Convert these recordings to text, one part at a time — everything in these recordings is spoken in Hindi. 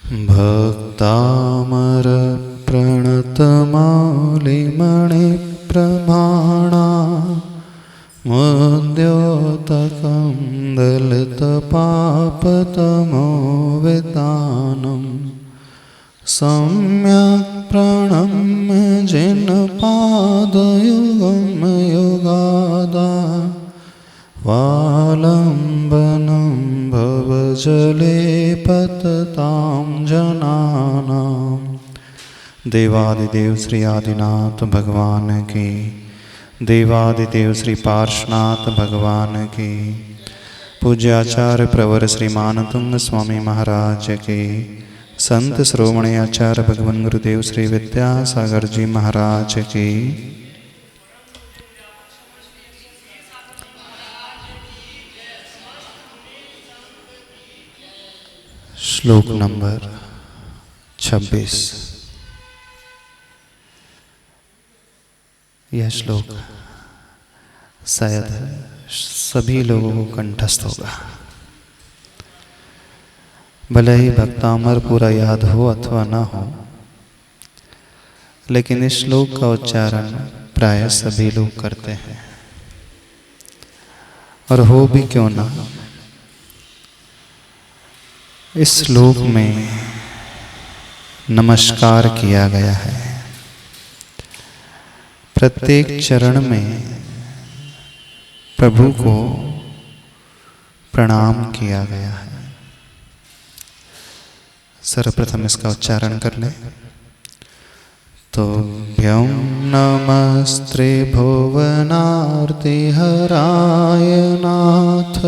भक्तामर प्रणतमालिमणिप्रभाणा मुद्योतकं दलितपापतमोवितानं सम्यक् प्रणम्य जिनपादयुगं युगादा वालम्बनं भवजले पततां जनानां। देवादिदेव श्री आदिनाथ भगवान की, देवादिदेव श्री पार्श्वनाथ भगवान की, पूज्याचार्य प्रवर श्रीमान तुंग स्वामी महाराज की, संत श्रोमणी आचार्य भगवान गुरुदेव श्री विद्यासागर जी महाराज की। श्लोक नंबर 26। यह श्लोक शायद सभी लोगों को कंठस्थ होगा, भले ही भक्तामर पूरा याद हो अथवा ना हो, लेकिन इस श्लोक का उच्चारण प्राय सभी लोग करते हैं। और हो भी क्यों ना, इस श्लोक में नमस्कार किया गया है। प्रत्येक चरण में प्रभु को प्रणाम किया गया है। सर्वप्रथम इसका उच्चारण कर ले। तोभ्यं नमस्ते भुवनार्तिहराय नाथ,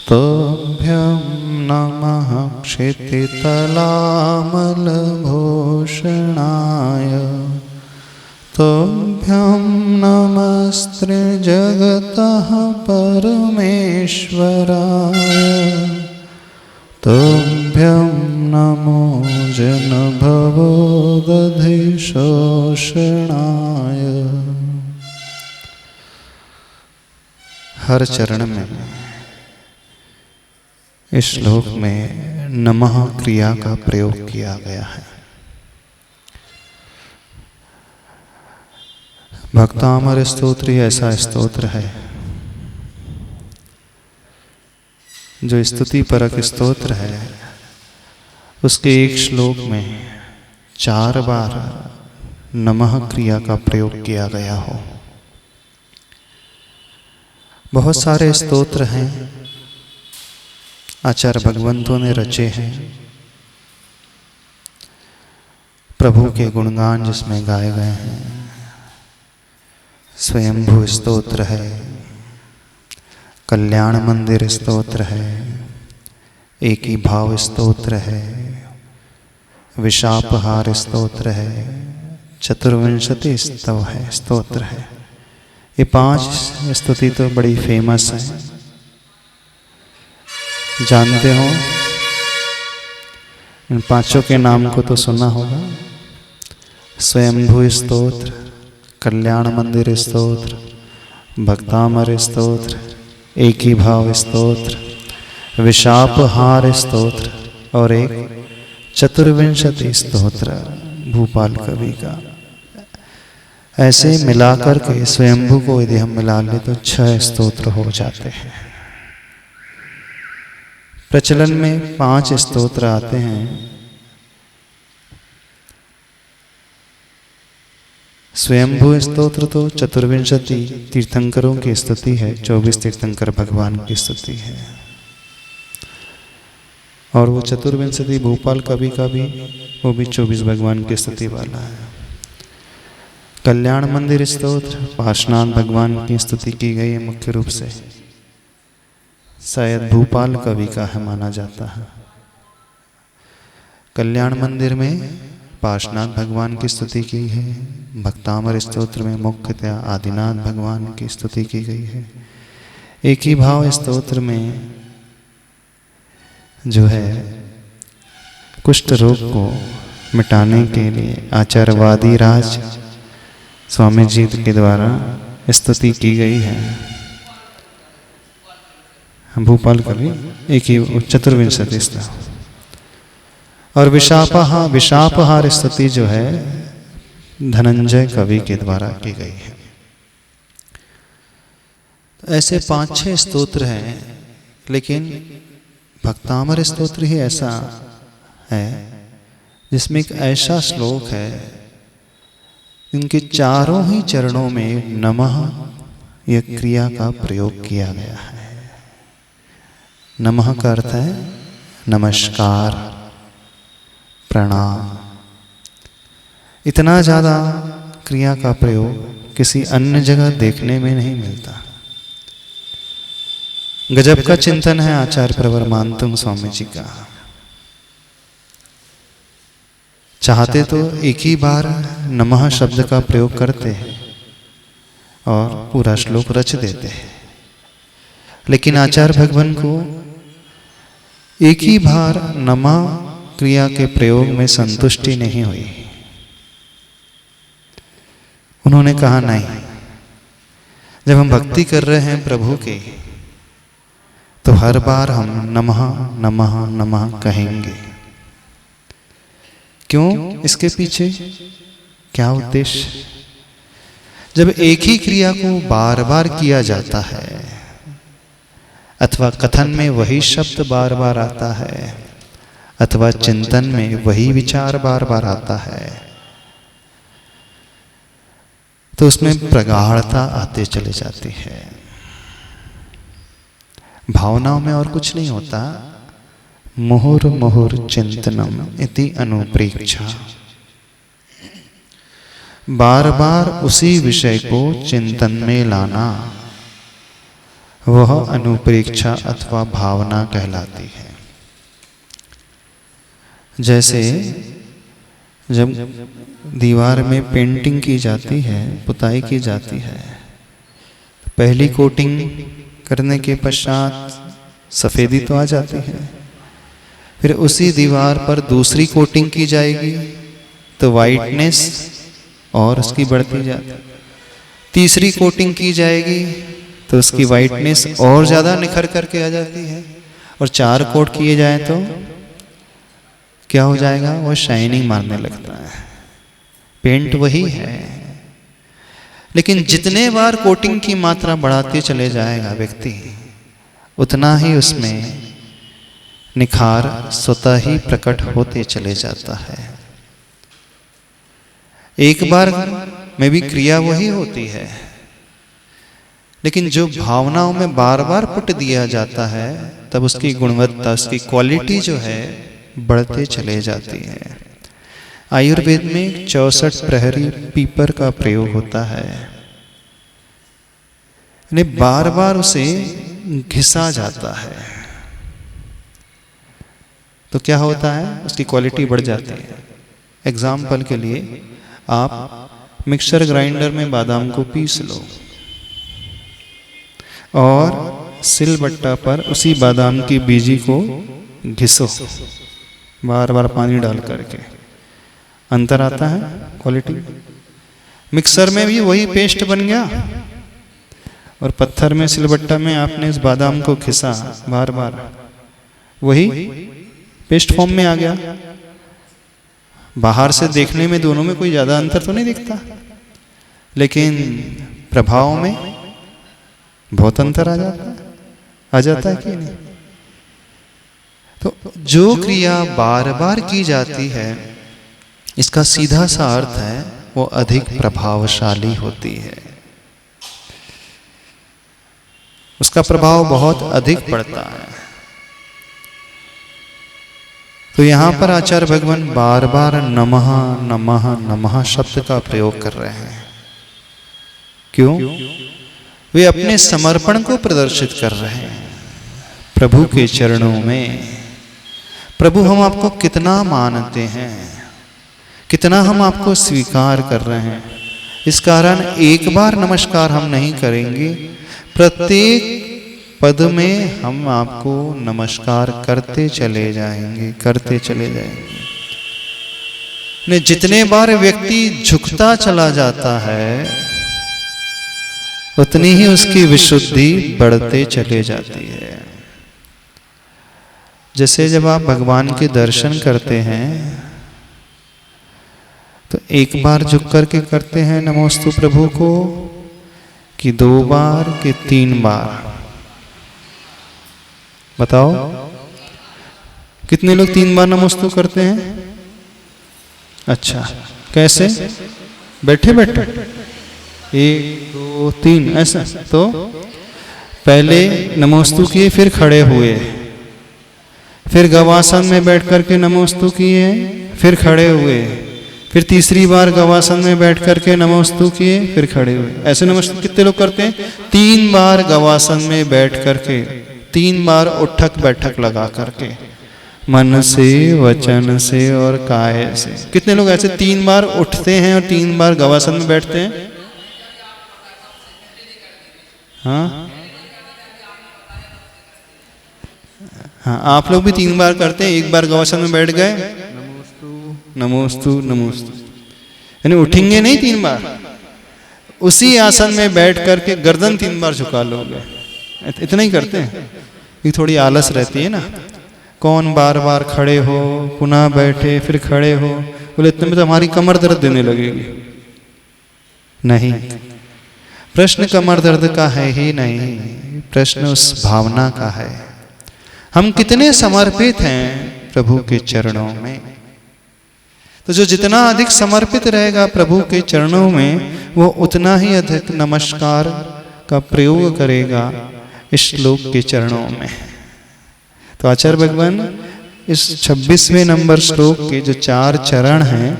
तोभ्यं नमः क्षितितलामलभूषणाय, तोभ्यं नमस्ते जगतः परमेश्वराय, तोभ्यं नमो जनभवोदधिशोषणाय। हर चरण में इस श्लोक में नमः क्रिया का प्रयोग किया गया है। भक्तामर स्तोत्र ऐसा स्तोत्र है जो स्तुति परक स्तोत्र है। उसके एक श्लोक में 4 बार नमः क्रिया का प्रयोग किया गया हो। बहुत सारे स्तोत्र हैं आचार्य भगवंतों ने रचे हैं, प्रभु के गुणगान जिसमें गाए गए हैं। स्वयंभू स्तोत्र है, कल्याण मंदिर स्तोत्र है, एक ही भाव स्तोत्र है, विशापहार स्तोत्र है, चतुर्विंशति स्तव है स्तोत्र है। ये 5 स्तुति तो बड़ी फेमस है, जानते हो। इन 5 के नाम को तो सुना होगा। स्वयंभू स्तोत्र, कल्याण मंदिर स्तोत्र, भक्तामर स्तोत्र, एक ही भाव स्तोत्र, विशापहार स्तोत्र और एक चतुर्विंशति स्तोत्र भूपाल कवि का। ऐसे मिलाकर के स्वयंभू को यदि हम मिला ले तो 6 स्तोत्र हो जाते हैं। प्रचलन में 5 स्तोत्र आते हैं। स्वयंभू स्तोत्र तो चतुर्विंशति तीर्थंकरों की स्तुति है, 24 तीर्थंकर भगवान की स्तुति है। और वो चतुर्विंशति भूपाल कवि का भी, वो भी 24 भगवान की स्तुति वाला है। कल्याण मंदिर स्तोत्र पार्श्वनाथ भगवान की स्तुति की गई है मुख्य रूप से, शायद भूपाल कवि का है माना जाता है। कल्याण मंदिर में पार्श्वनाथ भगवान की स्तुति की है। भक्तामर स्तोत्र में मुख्यतया आदिनाथ भगवान की स्तुति की गई है। एक ही भाव स्तोत्र में जो है कुष्ठ रोग को मिटाने के लिए आचार्य वादिराज स्वामी जी के द्वारा स्तुति की गई है। भूपाल कवि एक ही चतुर्विंशति स्तव। और विशापहार स्तुति जो है धनंजय कवि के द्वारा की गई है। ऐसे 5-6 स्तोत्र हैं, लेकिन भक्तामर स्तोत्र ही ऐसा है जिसमें एक ऐसा श्लोक है, इनके चारों ही चरणों में नमः यह क्रिया का प्रयोग किया गया है। नमः का अर्थ है नमस्कार, प्रणाम। इतना ज़्यादा क्रिया का प्रयोग किसी अन्य जगह देखने में नहीं मिलता। गजब का चिंतन है आचार्य प्रवर मानतुंग स्वामी जी का। चाहते तो एक ही बार नमः शब्द का प्रयोग करते हैं और पूरा श्लोक रच देते हैं, लेकिन आचार्य भगवान को एक ही बार नमः क्रिया के प्रयोग में संतुष्टि नहीं हुई। उन्होंने कहा नहीं, जब हम भक्ति कर रहे हैं प्रभु के, तो हर बार हम नमः नमः नमः कहेंगे। क्यों? इसके पीछे क्या उद्देश्य? जब एक ही क्रिया को बार बार किया जाता है अथवा कथन में वही शब्द बार बार आता है अथवा चिंतन में वही विचार बार बार आता है, तो उसमें प्रगाढ़ता आते चले जाती है। भावनाओं में और कुछ नहीं होता। मुहुर मुहुर चिंतनम इति अनुप्रेक्षा, बार बार उसी विषय को चिंतन में लाना, वह अनुप्रेक्षा अथवा भावना कहलाती है। जैसे जब दीवार में पेंटिंग की जाती है, पुताई की जाती है, पहली कोटिंग करने के पश्चात सफेदी तो आ जाती है, फिर उसी दीवार पर दूसरी कोटिंग की जाएगी तो वाइटनेस और उसकी बढ़ती जाती, तीसरी कोटिंग की जाएगी तो उसकी वाइटनेस और ज़्यादा निखर करके आ जाती है, और 4 कोट किए जाए तो क्या हो जाएगा? वो शाइनिंग मारने लगता है। पेंट वही है, लेकिन जितने बार कोटिंग की मात्रा बढ़ाते चले जाएगा व्यक्ति, उतना ही उसमें निखार स्वतः ही प्रकट होते चले जाता है। एक बार में भी क्रिया वही होती है, लेकिन जो भावनाओं में बार बार पुट दिया जाता है, तब उसकी गुणवत्ता, उसकी क्वालिटी जो है बढ़ते चले जाती है। आयुर्वेद में 64 प्रहरी पीपर का प्रयोग होता है, यानी बार बार उसे घिसा जाता है, तो क्या होता है? उसकी क्वालिटी बढ़ जाती है। एग्जाम्पल के लिए आप मिक्सर ग्राइंडर में बादाम को पीस लो और सिलबट्टा पर उसी बादाम की बीजी को घिसो, बार बार पानी डाल करके। अंतर आता है क्वालिटी। मिक्सर में भी वही पेस्ट बन गया, और पत्थर में, सिलबट्टा में आपने इस बादाम को घिसा बार बार, वही पेस्ट फॉर्म में आ गया। बाहर से देखने में दोनों में कोई ज़्यादा अंतर तो नहीं दिखता, लेकिन प्रभाव में बहुत अंतर आ जाता है कि नहीं? तो जो क्रिया बार बार की जाती है, इसका सीधा सा अर्थ है वो अधिक प्रभावशाली होती है, उसका प्रभाव बहुत अधिक पड़ता है। तो यहाँ पर आचार्य भगवान बार बार नमः नमः नमः शब्द का प्रयोग कर रहे हैं। क्यों? वे अपने समर्पण को प्रदर्शित कर रहे हैं प्रभु के चरणों में। प्रभु, हम आपको कितना मानते हैं, कितना हम आपको स्वीकार कर रहे हैं। इस कारण एक बार नमस्कार हम नहीं करेंगे, प्रत्येक पद में हम आपको नमस्कार करते चले जाएंगे। जितने बार व्यक्ति झुकता चला जाता है, उतनी ही उसकी विशुद्धि बढ़ते चले जाती है। जैसे जब आप भगवान के दर्शन करते हैं तो एक बार झुक करके करते हैं नमोस्तु प्रभु को, कि 2 बार कि 3 बार? बताओ, कितने लोग 3 बार नमोस्तु करते हैं? अच्छा, कैसे? बैठे बैठे 1 2 3 ऐसा? तो पहले नमोस्तु किए, फिर खड़े हुए, फिर गवासन में बैठ करके नमोस्तु किए, फिर खड़े हुए, फिर तीसरी बार गवासन में बैठ करके नमोस्तु किए, फिर खड़े हुए। ऐसे नमोस्तु कितने लोग करते हैं? 3 बार गवासन में बैठ करके, 3 बार उठक बैठक लगा करके, मन से, वचन से और काय से। कितने लोग ऐसे 3 बार उठते हैं और 3 बार गवासन में बैठते हैं? हाँ हाँ, आप लोग भी 3 बार करते हैं। 1 बार गवासन में बैठ गए, नमोस्तु नमोस्तु, यानी उठेंगे नहीं 3 बार, उसी आसन में बैठ करके गर्दन 3 बार झुका लोगे। इतना ही करते हैं। ये थोड़ी आलस रहती है ना, कौन बार बार खड़े हो, पुनः बैठे, फिर खड़े हो। बोले इतने में तो हमारी कमर दर्द देने लगेगी। नहीं, प्रश्न कमर दर्द का है ही नहीं, प्रश्न उस भावना का है। हम कितने समर्पित हैं प्रभु के चरणों में। तो जो जितना अधिक समर्पित रहेगा प्रभु के चरणों में, वो उतना ही अधिक नमस्कार का प्रयोग करेगा इस श्लोक के चरणों में। तो आचार्य भगवान इस 26वें नंबर श्लोक के जो 4 चरण हैं,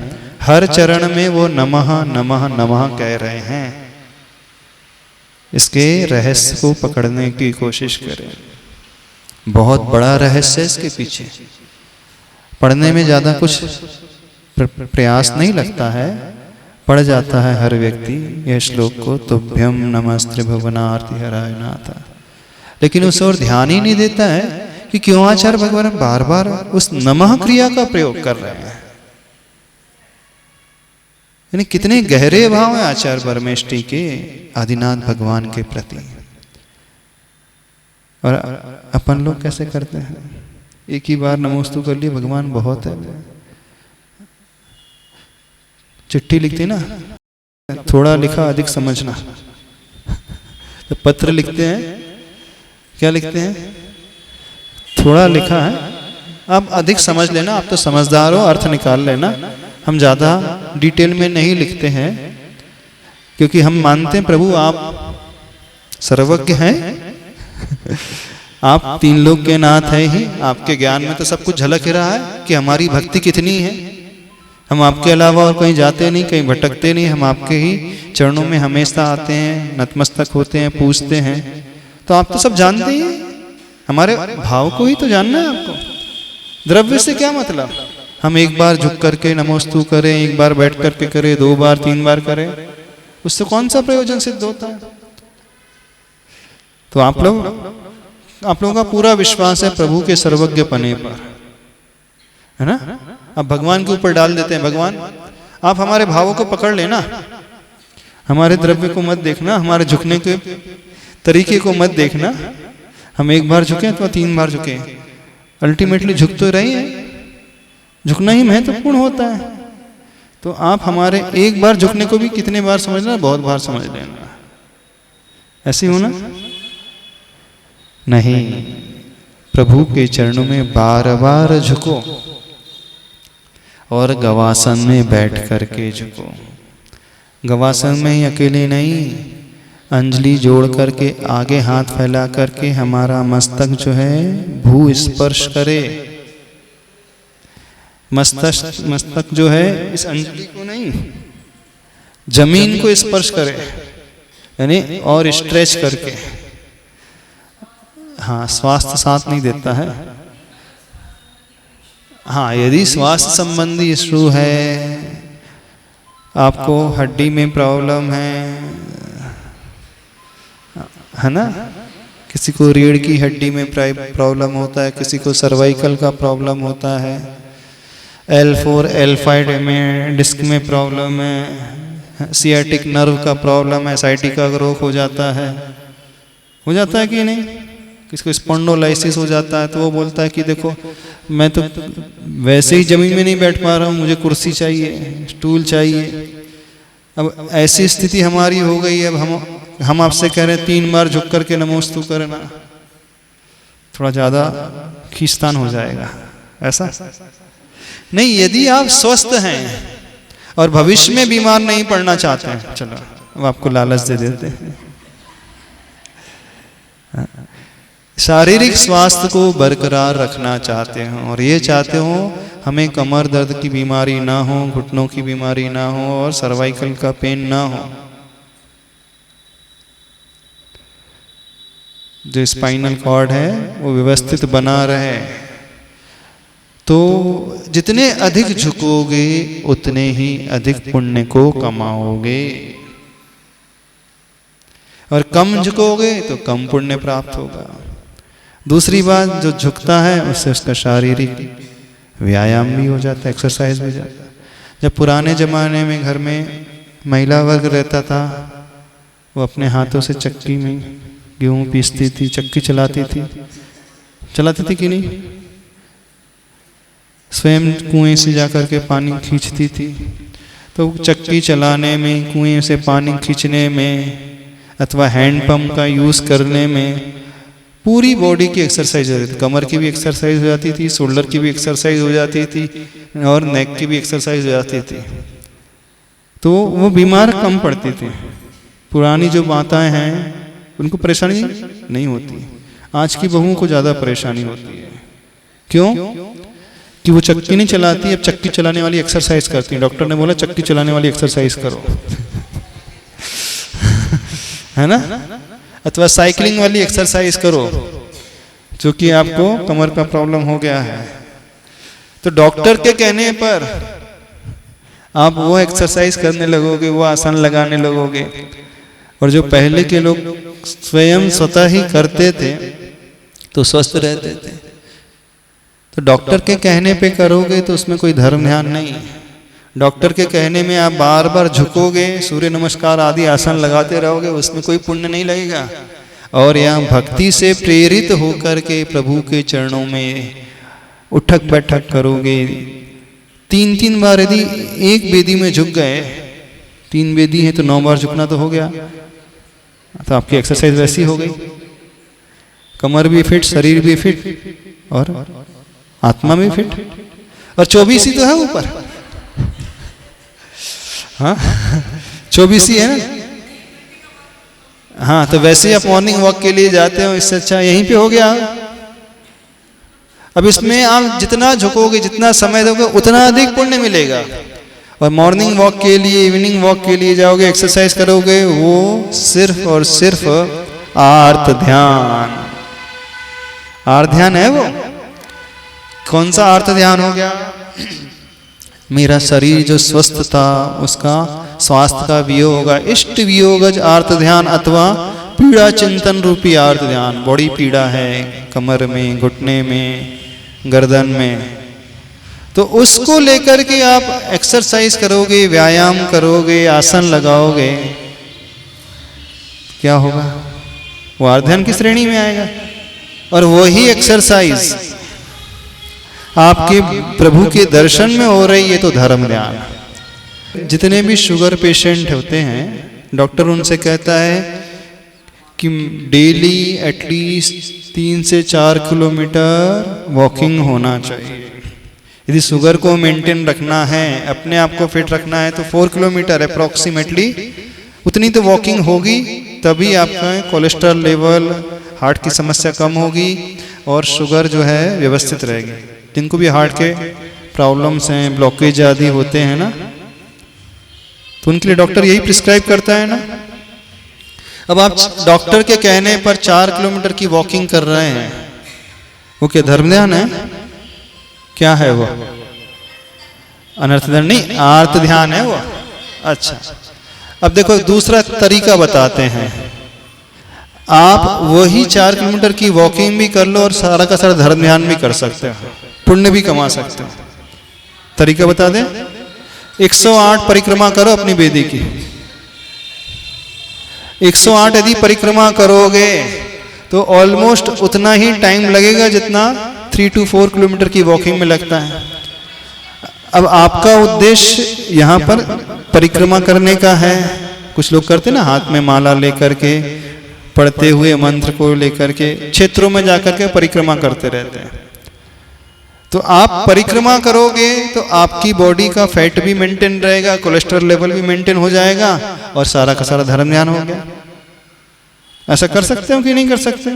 हर चरण में वो नमः नमः नमः कह रहे हैं। इसके रहस्य को पकड़ने की कोशिश करें। बहुत बड़ा रहस्य है इसके पीछे। पढ़ने में ज़्यादा कुछ प्रयास नहीं लगता है, पढ़ जाता है हर व्यक्ति यह श्लोक को, तुभ्यम नमस्ते भुवनार्ति हराय नाथ। लेकिन उस ओर ध्यान ही नहीं देता है कि क्यों आचार्य भगवान बार बार उस नमः क्रिया का प्रयोग कर रहे हैं। यानी कितने गहरे भाव हैं आचार्य परमेष्ठी के आदिनाथ भगवान के प्रति। और अपन लोग कैसे करते हैं? एक ही बार नमोस्तु कर लिए, भगवान बहुत है। चिट्ठी लिखते ना, थोड़ा लिखा अधिक समझना। तो पत्र लिखते हैं, क्या लिखते हैं? थोड़ा लिखा है, अब अधिक समझ लेना। आप तो समझदार हो, अर्थ निकाल लेना। हम ज़्यादा डिटेल में नहीं लिखते हैं, क्योंकि हम मानते हैं प्रभु आप सर्वज्ञ हैं। आप 3 लोक के नाथ हैं ही, आपके ज्ञान में तो सब कुछ झलक ही रहा है कि हमारी भक्ति कितनी है। हम आपके अलावा और कहीं जाते नहीं, कहीं भटकते नहीं, हम आपके ही चरणों में हमेशा आते हैं, नतमस्तक होते हैं, पूछते हैं। तो आप तो सब जानते ही, हमारे भाव को ही तो जानना है आपको। द्रव्य से क्या मतलब? हम एक बार झुक करके नमोस्तु करें, एक बार बैठ करके करें, 2 बार 3 बार करें, उससे कौन सा प्रयोजन सिद्ध होता है? तो आप लोगों का पूरा विश्वास है प्रभु के सर्वज्ञ पने पर, है ना? अब भगवान के ऊपर डाल देते हैं, भगवान आप हमारे भावों को पकड़ लेना, हमारे द्रव्य को मत देखना, हमारे झुकने के तरीके को मत देखना। हम एक बार झुके तो 3 बार झुके, अल्टीमेटली झुक तो रही है, झुकना ही महत्वपूर्ण होता है। तो आप हमारे एक बार झुकने को भी कितने बार समझना, बहुत बार समझ लेना। ऐसे होना नहीं, प्रभु के चरणों में बार बार झुको और गवासन में बैठ करके झुको। गवासन में ही अकेले नहीं, अंजलि जोड़ करके आगे हाथ फैला करके हमारा मस्तक जो है भू स्पर्श करे। मस्तक जो है इस अंजलि को नहीं, जमीन को स्पर्श करे, यानी और स्ट्रेच करके। हाँ, स्वास्थ्य साथ नहीं देता है। हाँ, यदि स्वास्थ्य संबंधी इशू है, आपको हड्डी में प्रॉब्लम है ना, किसी को रीढ़ की हड्डी में प्रॉब्लम होता है, किसी को सर्वाइकल का प्रॉब्लम होता है, L4 L5 में डिस्क में प्रॉब्लम है, सियाटिक नर्व का प्रॉब्लम है, साइटिका का रोग हो जाता है कि नहीं? किसी को स्पॉन्डोलाइसिस हो जाता है तो वो बोलता है कि देखो मैं तो वैसे ही जमीन में नहीं बैठ पा रहा हूँ, मुझे कुर्सी चाहिए, स्टूल चाहिए। अब ऐसी स्थिति हमारी हो गई है, अब हम आपसे कह रहे हैं 3 बार झुक करके नमोस्तु करना, थोड़ा ज़्यादा खींचतान हो जाएगा। ऐसा नहीं, यदि आप स्वस्थ हैं और भविष्य में बीमार नहीं पड़ना चाहते हैं, चलो अब आपको लालच दे देते हैं। शारीरिक स्वास्थ्य को बरकरार रखना चाहते हो और ये चाहते हो हमें कमर दर्द की बीमारी ना हो, घुटनों की बीमारी ना हो और सर्वाइकल का पेन ना हो, जो स्पाइनल कॉर्ड है वो व्यवस्थित बना रहे, तो जितने अधिक झुकोगे उतने ही अधिक पुण्य को कमाओगे और कम झुकोगे तो कम पुण्य प्राप्त होगा। दूसरी बात, जो झुकता है उससे उसका शारीरिक व्यायाम भी हो जाता है, एक्सरसाइज भी हो जाता है। जब पुराने ज़माने में घर में महिला वर्ग रहता था, वो अपने हाथों से चक्की में गेहूँ पीसती थी, चक्की चलाती थी कि नहीं? स्वयं कुएं से जाकर के पानी खींचती थी। तो चक्की चलाने में, कुएं से पानी खींचने में अथवा हैंडपंप का यूज़ करने में पूरी बॉडी की एक्सरसाइज हो जाती थी। कमर की भी एक्सरसाइज हो जाती थी, शोल्डर की भी एक्सरसाइज हो जाती थी और नेक की भी एक्सरसाइज हो जाती थी, तो वो बीमार कम पड़ती थी। पुरानी जो माताएं हैं उनको परेशानी नहीं होती, आज की बहुओं को ज़्यादा परेशानी होती है। क्यों? कि वो चक्की नहीं चलाती, अब चक्की चलाने वाली एक्सरसाइज करती है। डॉक्टर ने बोला चक्की चलाने वाली एक्सरसाइज करो है ना, अथवा साइकिलिंग वाली एक्सरसाइज करो, जो कि आपको कमर का प्रॉब्लम हो गया है। तो डॉक्टर के कहने पर आप वो एक्सरसाइज करने लगोगे, वो आसन लगाने लगोगे, और जो पहले के लोग स्वयं स्वतः ही करते थे तो स्वस्थ रहते थे। तो डॉक्टर के कहने पे करोगे तो उसमें कोई धर्म ध्यान नहीं। डॉक्टर के कहने में आप बार बार झुकोगे, सूर्य नमस्कार आदि आसन लगाते रहोगे, उसमें कोई पुण्य नहीं लगेगा। और यहाँ भक्ति से प्रेरित होकर के प्रभु के चरणों में उठक बैठक करोगे। 3 बार यदि एक बेदी में झुक गए, 3 बेदी है तो 9 बार झुकना तो हो गया, तो आपकी एक्सरसाइज वैसी हो गई। कमर भी फिट, शरीर भी फिट और आत्मा भी फिट, और 24 ही तो है ऊपर। हाँ 24 ही है ना। हाँ, तो वैसे ही आप मॉर्निंग वॉक के लिए जाते हो, इससे अच्छा यहीं पे हो गया। अब इसमें आप जितना झुकोगे, जितना समय दोगे, उतना अधिक पुण्य मिलेगा। और मॉर्निंग वॉक के लिए, इवनिंग वॉक के लिए जाओगे, एक्सरसाइज करोगे, वो सिर्फ और सिर्फ आर्त ध्यान। आर्त ध्यान है वो। कौन सा आर्त ध्यान हो गया? मेरा शरीर जो स्वस्थ था उसका स्वास्थ्य का वियोग होगा, इष्ट वियोगज आर्त ध्यान अथवा पीड़ा चिंतन रूपी आर्त ध्यान। बड़ी पीड़ा है कमर में, घुटने में, गर्दन में, तो उसको लेकर के आप एक्सरसाइज करोगे, व्यायाम करोगे, आसन लगाओगे, क्या होगा? वो आर्त ध्यान की श्रेणी में आएगा। और वही एक्सरसाइज आपके प्रभु के दर्शन में हो रही है तो धर्म ध्यान। जितने भी शुगर पेशेंट होते हैं, डॉक्टर उनसे कहता है कि डेली एटलीस्ट 3 से 4 किलोमीटर वॉकिंग होना चाहिए। यदि शुगर को मेंटेन रखना है, अपने आप को फिट रखना है, तो 4 किलोमीटर अप्रोक्सीमेटली उतनी तो वॉकिंग होगी, तभी आपका कोलेस्ट्रॉल लेवल, हार्ट की समस्या कम होगी और शुगर जो है व्यवस्थित रहेगी। जिनको भी हार्ट के प्रॉब्लम्स हैं, ब्लॉकेज आदि होते हैं ना, तो उनके लिए डॉक्टर यही प्रिस्क्राइब करता है ना। अब आप डॉक्टर के कहने पर 4 किलोमीटर की वॉकिंग कर रहे हैं, वो क्या धर्म ध्यान है? क्या है वो? अनर्थ ध्यान नहीं, आर्त ध्यान है वो। अच्छा, अब देखो दूसरा तरीका बताते हैं। आप वही 4 किलोमीटर की वॉकिंग भी कर लो और सारा का सारा धर्म ध्यान भी कर सकते हो, पुण्य भी कमा सकते हो। तरीका बता दें। 108 परिक्रमा करो अपनी बेदी की। 108 यदि परिक्रमा करोगे तो ऑलमोस्ट उतना ही टाइम लगेगा जितना 3 to 4 किलोमीटर की वॉकिंग में लगता है। अब आपका उद्देश्य यहाँ पर परिक्रमा करने का है। कुछ लोग करते ना, हाथ में माला लेकर के, पढ़ते हुए मंत्र को लेकर के क्षेत्रों में जाकर के परिक्रमा करते रहते हैं। तो आप परिक्रमा करोगे तो आपकी बॉडी का फैट भी मेंटेन रहेगा, कोलेस्ट्रॉल लेवल भी मेंटेन हो जाएगा और सारा का सारा धर्म ध्यान हो गया। ऐसा कर सकते हो कि नहीं कर सकते?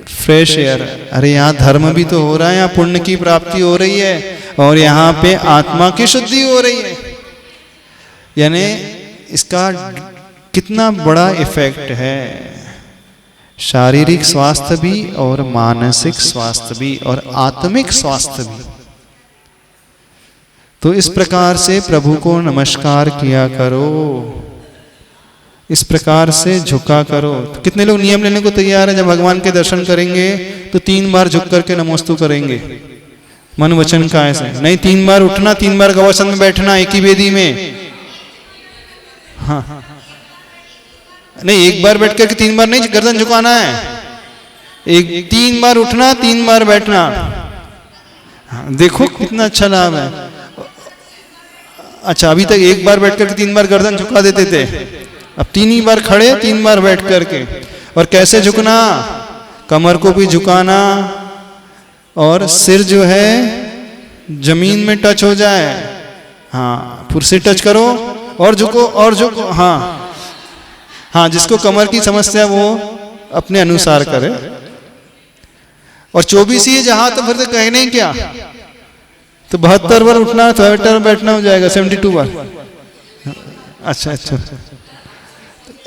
फ्रेश एयर, अरे यहाँ धर्म भी तो हो रहा है, यहाँ पुण्य की प्राप्ति हो रही है और यहाँ पे आत्मा की शुद्धि हो रही है। यानी इसका कितना बड़ा इफेक्ट है, शारीरिक स्वास्थ्य भी और मानसिक स्वास्थ्य भी और आत्मिक स्वास्थ्य भी। तो इस प्रकार से प्रभु को नमस्कार किया करो, इस प्रकार से झुका करो। तो कितने लोग नियम लेने को तैयार है, जब भगवान के दर्शन करेंगे तो 3 बार झुक करके नमोस्तु करेंगे, मन वचन का ऐसे नहीं, 3 बार उठना, 3 बार गवासन में बैठना एक ही वेदी में। हाँ नहीं, एक बार बैठ करके 3 बार नहीं गर्दन झुकाना है, 3 बार उठना, 3 बार बैठना। देखो कितना अच्छा लाभ है। अच्छा, अभी तक एक बार बैठ करके 3 बार गर्दन झुका देते थे, अब 3 ही बार खड़े, 3 बार बैठ करके। और कैसे झुकना, कमर को भी झुकाना और सिर जो है जमीन में टच हो जाए। हाँ, फिर से टच करो और झुको और झुको। हाँ हाँ, जिसको कमर की समस्या वो अपने अनुसार करे। और 24 ही जहां तो फिर तो कहने ही क्या, तो 72 बार उठना, 72 बार बैठना हो जाएगा, 72 बार। अच्छा अच्छा,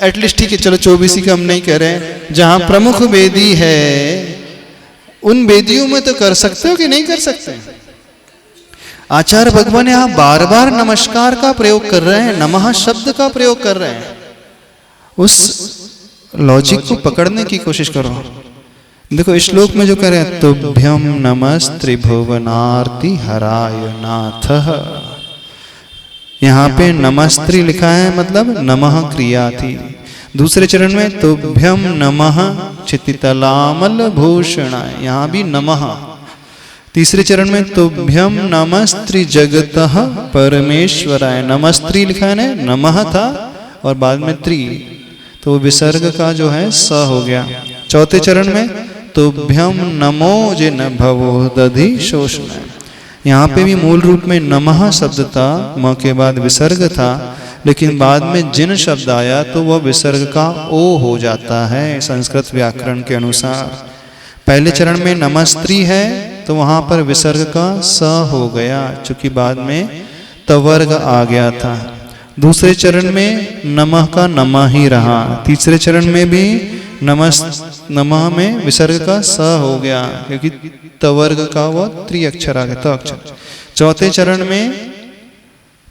एटलीस्ट ठीक है, चलो 24 ही का हम नहीं कह रहे हैं। जहां प्रमुख वेदी है उन वेदियों में तो कर सकते हो कि नहीं कर सकते? आचार्य भगवान यहाँ बार बार नमस्कार का प्रयोग कर रहे हैं, नमः शब्द का प्रयोग कर रहे हैं। उस लॉजिक को पकड़ने की कोशिश करो। देखो इस श्लोक में जो कह रहे हैं, तुभ्यम नमस्त्रिभुवनार्ति हराय नाथः, यहाँ पे नमस्त्री लिखा है, मतलब नमः क्रिया थी। दूसरे चरण में तुभ्यम नमः चितितलामल भूषणाय, यहाँ भी नमः। तीसरे चरण में तुभ्यम नमस्त्री जगतः परमेश्वराय, नमस्त्री लिखा है ना, नमः था और बाद में त्रि, तो विसर्ग का जो है स हो गया। चौथे चरण में तुभ्यम नमो जिन भवो दधि शोषण, यहाँ पे भी मूल रूप में नमः शब्द था, म के बाद विसर्ग था, लेकिन बाद में जिन शब्द आया तो वह विसर्ग का ओ हो जाता है संस्कृत व्याकरण के अनुसार। पहले चरण में नमस्त्री है तो वहां पर विसर्ग का स हो गया, चूंकि बाद में तवर्ग आ गया था। दूसरे चरण में नमः का नमः ही रहा। तीसरे चरण में भी नमः में विसर्ग का स हो गया, क्योंकि तवर्ग का वह त्रिअक्षर आ गया, अक्षर। चौथे चरण में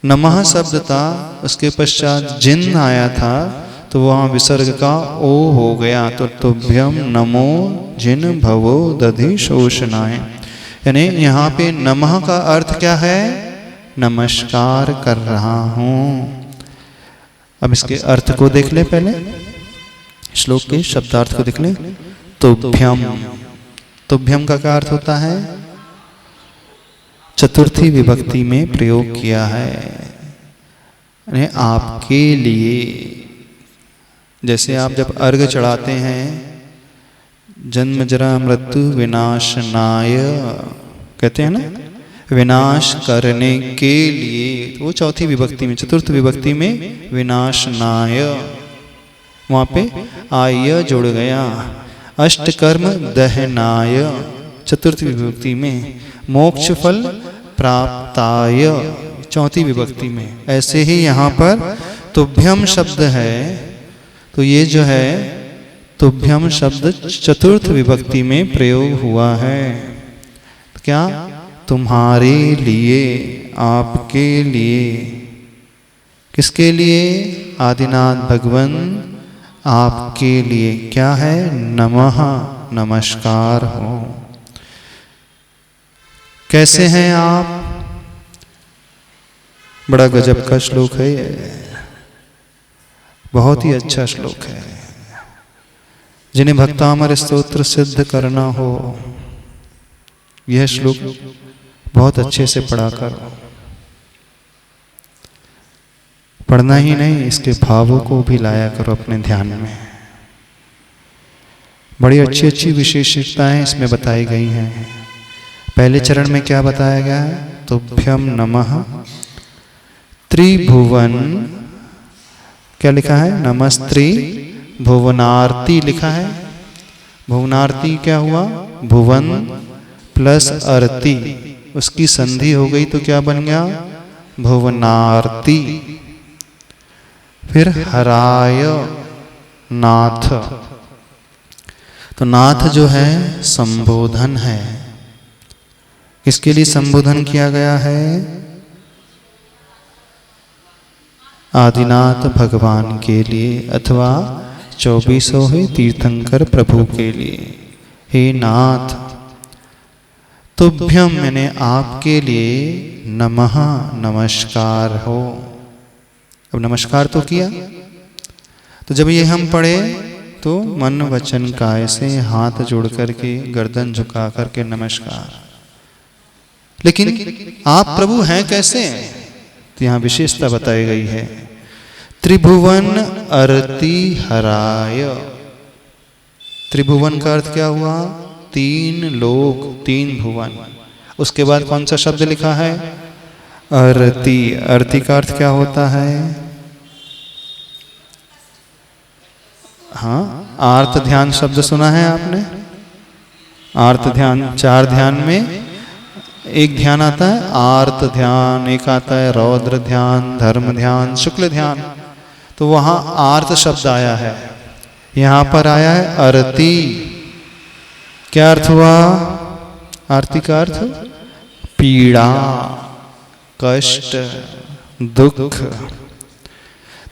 नमः शब्द था, उसके पश्चात जिन आया था तो वहाँ विसर्ग का ओ हो गया, तो तुभ्यम नमो जिन भवो दधि शोषणाय। यानी यहाँ पे नमः का अर्थ क्या है, नमस्कार कर रहा हूँ। अब इसके अर्थ को देख ले, पहले श्लोक के शब्दार्थ को देख ले। तुभ्यम, तुभ्यम का क्या अर्थ होता है, चतुर्थी विभक्ति में प्रयोग किया है, यानी आपके लिए। जैसे आप जब अर्घ चढ़ाते हैं, जन्म जरा मृत्यु विनाशनाय कहते हैं ना, विनाश करने के लिए, तो वो चौथी विभक्ति में, चतुर्थ विभक्ति में विनाशनाय, वहाँ पे आय जुड़ गया। अष्टकर्म दहनाय चतुर्थ विभक्ति में, मोक्ष फल प्राप्ताय चौथी विभक्ति में। ऐसे ही यहाँ पर तुभ्यम शब्द है, तो ये जो है तुभ्यम शब्द चतुर्थ विभक्ति में प्रयोग हुआ है। तो क्या, तुम्हारे लिए, आपके लिए। किसके लिए, आदिनाथ भगवान आपके लिए क्या है, नमः, नमस्कार हो। कैसे हैं आप, बड़ा गजब का श्लोक है ये। बहुत ही अच्छा श्लोक है। जिन्हें भक्तामर स्तोत्र सिद्ध करना हो, यह श्लोक बहुत अच्छे से पढ़ा करो। पढ़ना ही नहीं, इसके भावों को भी लाया करो अपने ध्यान में। बड़ी अच्छी अच्छी विशेषताएं इसमें बताई गई हैं। पहले चरण में क्या बताया गया है? तुभ्यम नमः त्रिभुवन, क्या लिखा है? नमस्त्री भुवनार्ती लिखा है। भुवनार्ती क्या हुआ? भुवन प्लस अर्ती, उसकी संधि हो गई तो क्या बन गया? भुवनार्ती। फिर हराय नाथ, तो नाथ जो है संबोधन है। किसके लिए संबोधन किया गया है? आदिनाथ भगवान के लिए अथवा 24वें तीर्थंकर प्रभु के लिए। हे नाथ, तुभ्यम मैंने आपके लिए नमः नमस्कार हो। अब नमस्कार तो किया, तो जब ये हम पढ़े तो मन वचन काय से हाथ जोड़ करके गर्दन झुका करके नमस्कार। लेकिन आप प्रभु हैं कैसे? तो यहाँ विशेषता बताई गई है। त्रिभुवन अर्ति हराय। त्रिभुवन का अर्थ क्या हुआ? 3 लोक, 3 भुवन। उसके बाद कौन सा शब्द लिखा है? अर्ति। अर्ति का अर्थ क्या होता है? हाँ, आर्त ध्यान शब्द सुना है आपने? आर्त ध्यान, 4 ध्यान में एक ध्यान आता है आर्त ध्यान, एक आता है रौद्र ध्यान, धर्म ध्यान, शुक्ल ध्यान। तो वहां आर्त शब्द आया है, यहां पर आया है अर्ति। क्या अर्थ हुआ? आरती का अर्थ पीड़ा, कष्ट, दुख।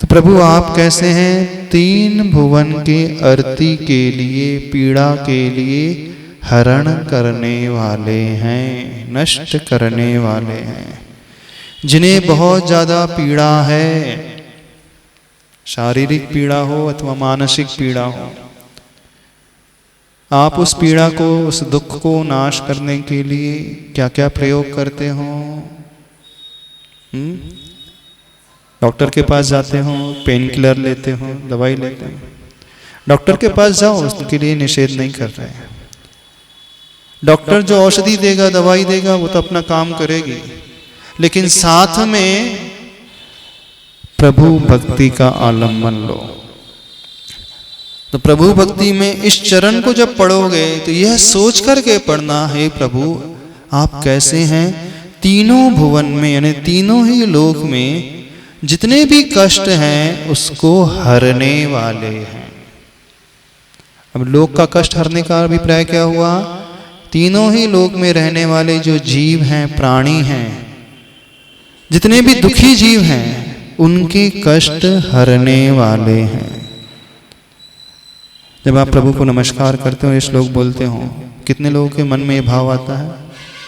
तो प्रभु आप कैसे हैं? 3 भुवन के अर्ति के लिए, पीड़ा के लिए हरण करने वाले हैं, नष्ट करने वाले हैं। जिन्हें बहुत ज्यादा पीड़ा है, शारीरिक पीड़ा हो अथवा मानसिक पीड़ा हो, आप उस पीड़ा को, उस दुख को नाश करने के लिए क्या क्या प्रयोग करते हो? डॉक्टर के पास जाते हो, पेन किलर लेते हो, दवाई लेते हो। डॉक्टर के पास जाओ, उसके लिए निषेध नहीं कर रहे हैं। डॉक्टर जो औषधि देगा, दवाई देगा, वो तो अपना काम करेगी, लेकिन साथ में प्रभु भक्ति का आलम्बन लो। तो प्रभु भक्ति में इस चरण को जब पढ़ोगे तो यह सोच करके पढ़ना है, प्रभु आप कैसे हैं? तीनों भुवन में यानी तीनों ही लोक में जितने भी कष्ट हैं उसको हरने वाले हैं। अब लोक का कष्ट हरने का अभिप्राय क्या हुआ? तीनों ही लोक में रहने वाले जो जीव हैं, प्राणी हैं, जितने भी दुखी जीव हैं, उनके कष्ट हरने वाले हैं। जब आप प्रभु को नमस्कार करते हो, ये श्लोक बोलते हो, कितने लोगों के मन में ये भाव आता है?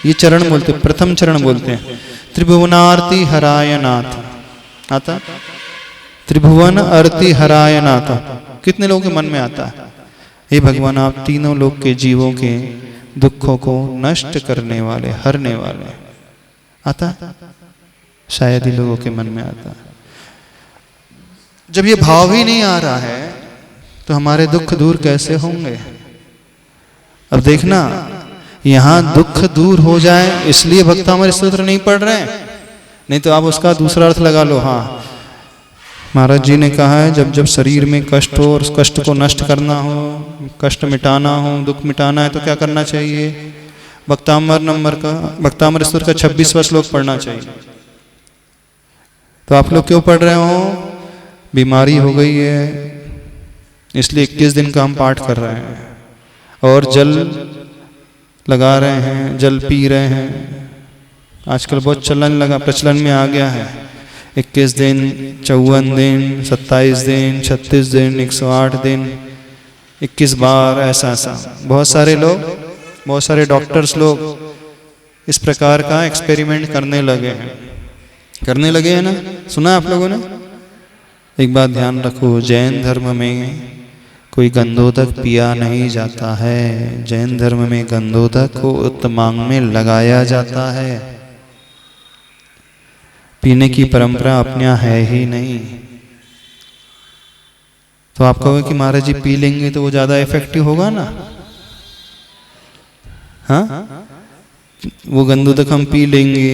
ये चरण बोलते, प्रथम चरण बोलते हैं त्रिभुवनार्ति हराय नाथ। आता त्रिभुवन अर्ति हराय नाथ, कितने लोगों के मन में आता है? हे भगवान आप तीनों लोक के जीवों के दुखों को नष्ट करने वाले, हरने वाले। आता? शायद ही लोगों के मन में आता। जब ये भाव ही नहीं आ रहा है तो हमारे दुख दूर कैसे होंगे? अब देखना, यहां दुख दूर हो जाए इसलिए भक्तामृत स्तोत्र नहीं पढ़ रहे हैं, नहीं तो आप उसका दूसरा अर्थ लगा लो। हाँ, महाराज जी ने कहा है जब जब शरीर में कष्ट हो और उस कष्ट को नष्ट करना हो, कष्ट मिटाना हो, दुख मिटाना है तो क्या करना चाहिए? भक्तामृत स्तोत्र का 26वां श्लोक पढ़ना चाहिए। तो आप लोग क्यों पढ़ रहे हो? बीमारी हो गई है इसलिए 21 दिन का हम पाठ कर रहे हैं और जल लगा रहे हैं, जल पी रहे हैं। आजकल बहुत प्रचलन में आ गया है। 21 दिन, 54 दिन, 27 दिन, 36 दिन, 108 दिन, 21 बार, ऐसा बहुत सारे लोग, बहुत सारे डॉक्टर्स लोग इस प्रकार का एक्सपेरिमेंट करने लगे हैं ना? सुना आप लोगों ने? एक बात ध्यान रखो, जैन धर्म में कोई गंधोदक पिया नहीं जाता है। जैन धर्म में गंधोदक को उत्तमांग में लगाया जाता है। पीने की परंपरा अपने यहाँ है ही नहीं। तो आप कहोगे कि महाराज जी पी लेंगे तो वो ज्यादा इफेक्टिव होगा ना? हाँ, वो गंधोदक हम पी लेंगे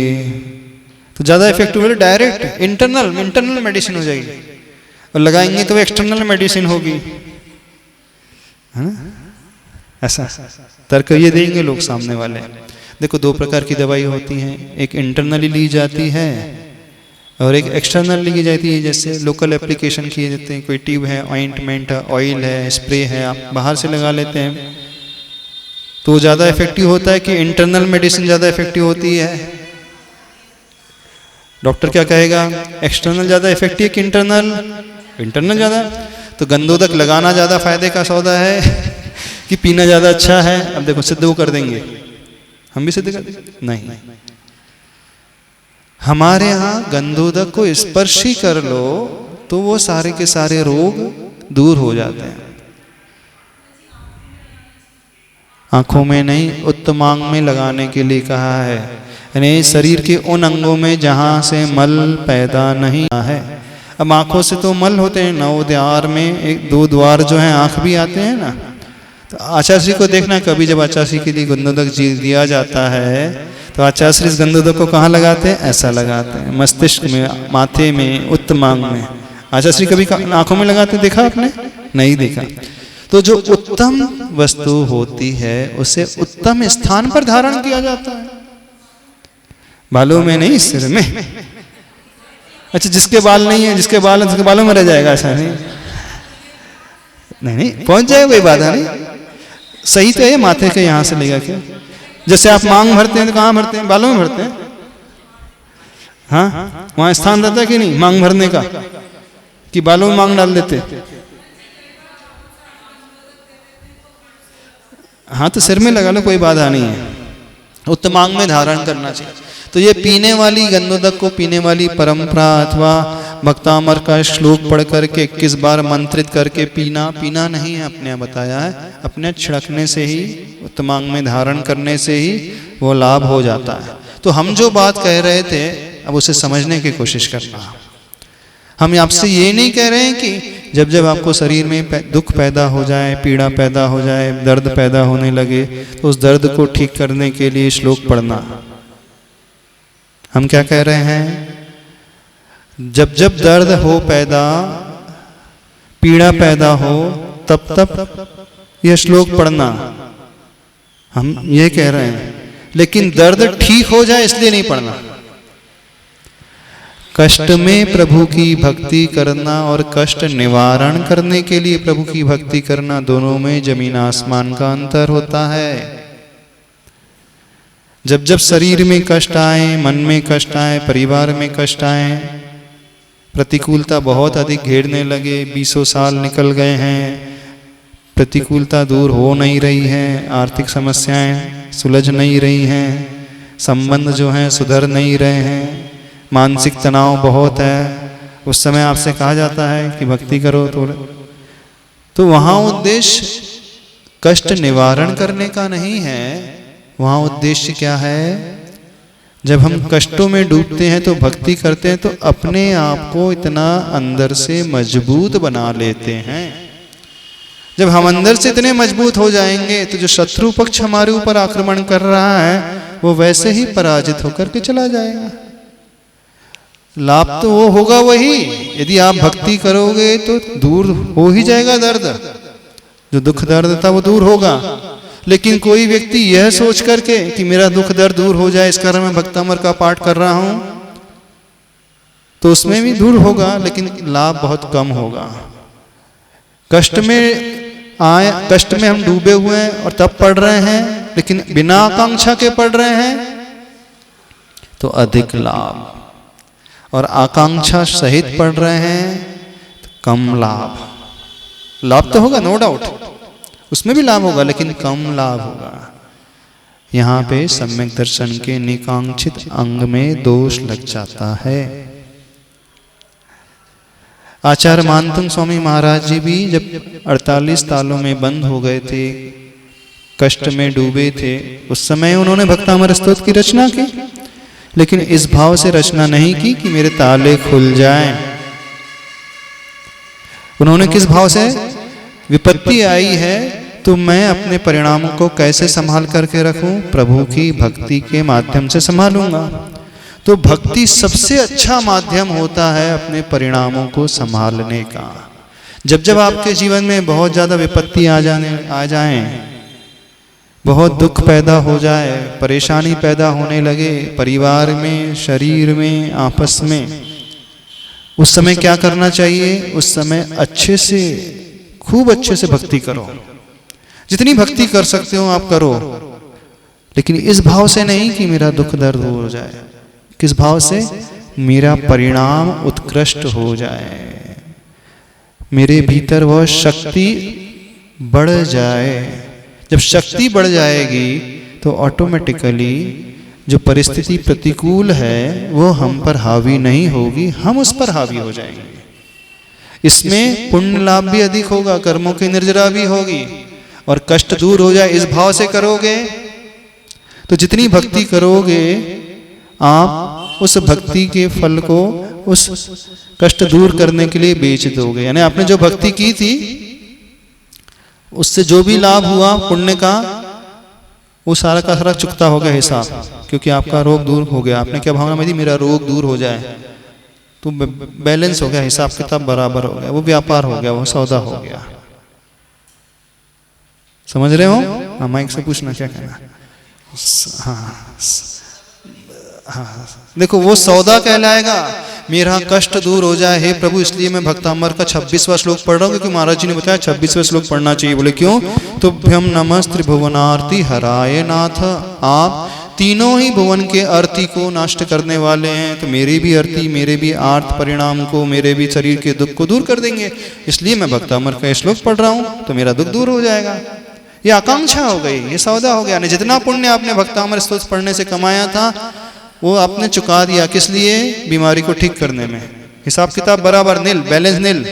तो ज्यादा इफेक्टिव होगा। डायरेक्ट इंटरनल मेडिसिन हो जाएगी, और लगाएंगे तो वो एक्सटर्नल मेडिसिन होगी, है ना? ऐसा तर्क ये देंगे लोग सामने वाले। देखो, दो प्रकार की दवाई होती हैं, एक इंटरनली ली जाती है और एक एक्सटर्नल ली जाती है। जैसे लोकल एप्लीकेशन किए जाते हैं, कोई ट्यूब है, ऑइंटमेंट है, ऑयल है, स्प्रे है, आप बाहर से लगा लेते हैं तो ज़्यादा इफेक्टिव होता है कि इंटरनल मेडिसिन ज़्यादा इफेक्टिव होती है? डॉक्टर क्या कहेगा, एक्सटर्नल ज़्यादा इफेक्टिव कि इंटरनल ज़्यादा? तो गंधोदक लगाना ज़्यादा फायदे का सौदा है कि पीना ज़्यादा अच्छा है? अब देखो, सिद्ध वो कर देंगे, हम भी सिद्ध कर देंगे? नहीं, हमारे यहाँ गंधोदक को स्पर्श ही कर लो तो वो सारे के सारे रोग दूर हो जाते हैं। आंखों में नहीं, उत्तमांग में लगाने के लिए कहा है, यानी शरीर के उन अंगों में जहां से मल पैदा नहीं है। अब आंखों से तो मल होते हैं, नौ द्वार में एक दो द्वार जो हैं आंख भी आते हैं ना। तो आचार्य को देखना, कभी जब आचार्य के लिए गंधोदक दिया जाता है तो आचार्य इस गंधोदक को कहाँ लगाते हैं? ऐसा लगाते हैं, मस्तिष्क में, माथे में, उत्तमांग में। आचार्य कभी आंखों में लगाते देखा आपने? नहीं देखा। तो जो उत्तम वस्तु होती है उसे उत्तम स्थान पर धारण किया जाता है, बालों में नहीं, सिर में। अच्छा, जिसके बाल नहीं है, जिसके बाल है उसके बालों में रह जाएगा? ऐसा नहीं, नहीं पहुंच जाएगा, कोई बाधा नहीं। सही तो है, माथे के यहां से लेगा क्या? जैसे आप मांग भरते हैं तो कहां भरते हैं? बालों में भरते हैं। हाँ, वहां स्थान रहता है कि नहीं मांग भरने का, कि बालों में मांग डाल देते? हाँ, तो सिर में लगा लो, कोई बाधा नहीं है, उत्तमांग में धारण करना चाहिए। तो ये पीने वाली गंधोदक को पीने वाली परंपरा अथवा भक्तामर का श्लोक पढ़ करके 21 बार मंत्रित करके पीना नहीं है, अपने बताया है, अपने छिड़कने से ही, उत्तमांग में धारण करने से ही वो लाभ हो जाता है। तो हम जो बात कह रहे थे अब उसे समझने की कोशिश करना। हम आपसे ये नहीं कह रहे हैं कि जब जब आपको शरीर में दुख पैदा हो जाए, पीड़ा पैदा हो जाए, दर्द पैदा होने लगे तो उस दर्द को ठीक करने के लिए श्लोक पढ़ना। हम क्या कह रहे हैं, जब जब दर्द हो पैदा, पीड़ा पैदा हो, तब तब यह श्लोक पढ़ना, हम ये कह रहे हैं। लेकिन दर्द ठीक हो जाए इसलिए नहीं पढ़ना। कष्ट में प्रभु की भक्ति करना और कष्ट निवारण करने के लिए प्रभु की भक्ति करना, दोनों में जमीन आसमान का अंतर होता है। जब जब शरीर में कष्ट आए, मन में कष्ट आए, परिवार में कष्ट आए, प्रतिकूलता बहुत अधिक घेरने लगे, 20 साल निकल गए हैं, प्रतिकूलता दूर हो नहीं रही है, आर्थिक समस्याएं सुलझ नहीं रही हैं, संबंध जो हैं सुधर नहीं रहे हैं, मानसिक तनाव बहुत है, उस समय आपसे कहा जाता है कि भक्ति करो। तो वहाँ उद्देश्य कष्ट निवारण करने का नहीं है, वहाँ उद्देश्य क्या है, जब हम कष्टों में डूबते हैं तो भक्ति करते हैं तो अपने आप को इतना अंदर से मजबूत बना लेते हैं। जब हम अंदर से इतने मजबूत हो जाएंगे तो जो शत्रु पक्ष हमारे ऊपर आक्रमण कर रहा है वो वैसे ही पराजित होकर के चला जाएगा। लाभ तो वो होगा वही, यदि आप भक्ति करोगे तो दूर हो ही जाएगा दर्द, जो दुख दर्द था वो दूर होगा। लेकिन कोई व्यक्ति यह सोच करके कि मेरा दुख दर्द दूर हो जाए इस कारण मैं भक्तामर का पाठ कर रहा हूं, तो उसमें भी दूर होगा लेकिन लाभ बहुत कम होगा। कष्ट में हम डूबे हुए हैं और तब पढ़ रहे हैं, लेकिन बिना आकांक्षा के पढ़ रहे हैं तो अधिक लाभ, और आकांक्षा सहित पढ़ रहे हैं तो कम लाभ। लाभ तो होगा नो डाउट, उसमें भी लाभ होगा लेकिन कम लाभ होगा। यहाँ पे सम्यक दर्शन के निकांक्षित अंग में दोष लग जाता है। आचार्य मानतुंग स्वामी महाराज जी भी जब 48 तालों में बंद हो गए थे, कष्ट में डूबे थे, उस समय उन्होंने भक्तामृत स्तोत्र की रचना की, लेकिन इस भाव से रचना नहीं की कि मेरे ताले खुल जाएं। उन्होंने किस भाव से, विपत्ति आई है तो मैं अपने परिणामों को कैसे संभाल करके रखूं, प्रभु की भक्ति के माध्यम से संभालूंगा। तो भक्ति सबसे अच्छा माध्यम होता है अपने परिणामों को संभालने का। जब जब आपके जीवन में बहुत ज्यादा विपत्ति आ जाए, बहुत दुख पैदा हो जाए, परेशानी पैदा होने लगे परिवार में, शरीर में, आपस में, उस समय क्या करना चाहिए? उस समय अच्छे से, खूब अच्छे से भक्ति करो। जितनी भक्ति कर सकते हो आप करो, लेकिन इस भाव से नहीं कि मेरा दुख दर्द हो जाए। किस भाव से? मेरा परिणाम उत्कृष्ट हो जाए, मेरे भीतर वह शक्ति बढ़ जाए। जब शक्ति बढ़ जाएगी तो ऑटोमेटिकली जो परिस्थिति प्रतिकूल है वो हम पर हावी नहीं होगी, हम उस पर हावी हो जाएंगे। इसमें पुण्य लाभ भी अधिक होगा, कर्मों की निर्जरा भी होगी और कष्ट दूर हो जाए। इस भाव से करोगे तो जितनी भक्ति करोगे आप उस भक्ति के फल को उस कष्ट दूर करने के लिए बेच दोगे। यानी आपने जो भक्ति की थी उससे जो भी लाभ हुआ पुण्य का, वो सारा का सारा चुकता हो गया हिसाब, क्योंकि आपका रोग दूर हो गया। आपने क्या भावना में दी? मेरा रोग दूर हो जाए, तो बैलेंस हो गया, हिसाब किताब बराबर हो गया, वो व्यापार हो गया, वो सौदा हो गया। समझ रहे हो? हाँ, माइक से पूछना क्या कहना। हाँ, देखो वो सौदा कहलाएगा। मेरा कष्ट दूर हो जाए हे प्रभु, इसलिए मैं भक्तामृत का 26वां श्लोक पढ़ रहा हूँ, क्योंकि महाराज जी ने बताया 26वां श्लोक पढ़ना चाहिए। बोले क्यों? तुभ्यम नमः त्रिभुवनार्ति हराय नाथ। आप तीनों ही भुवन के आरती को नष्ट करने वाले हैं, तो मेरी भी आरती, मेरे भी आर्त परिणाम को, मेरे भी शरीर के दुख को दूर कर देंगे। इसलिए मैं भक्तामृत का श्लोक पढ़ रहा हूँ, तो मेरा दुख दूर हो जाएगा। ये आकांक्षा हो गई, ये सौदा हो गया। जितना पुण्य आपने भक्तामृत स्तोत्र पढ़ने से कमाया था वो आपने चुका दिया। किस लिए? बीमारी को ठीक करने में। हिसाब किताब बराबर, नील, बैलेंस नील।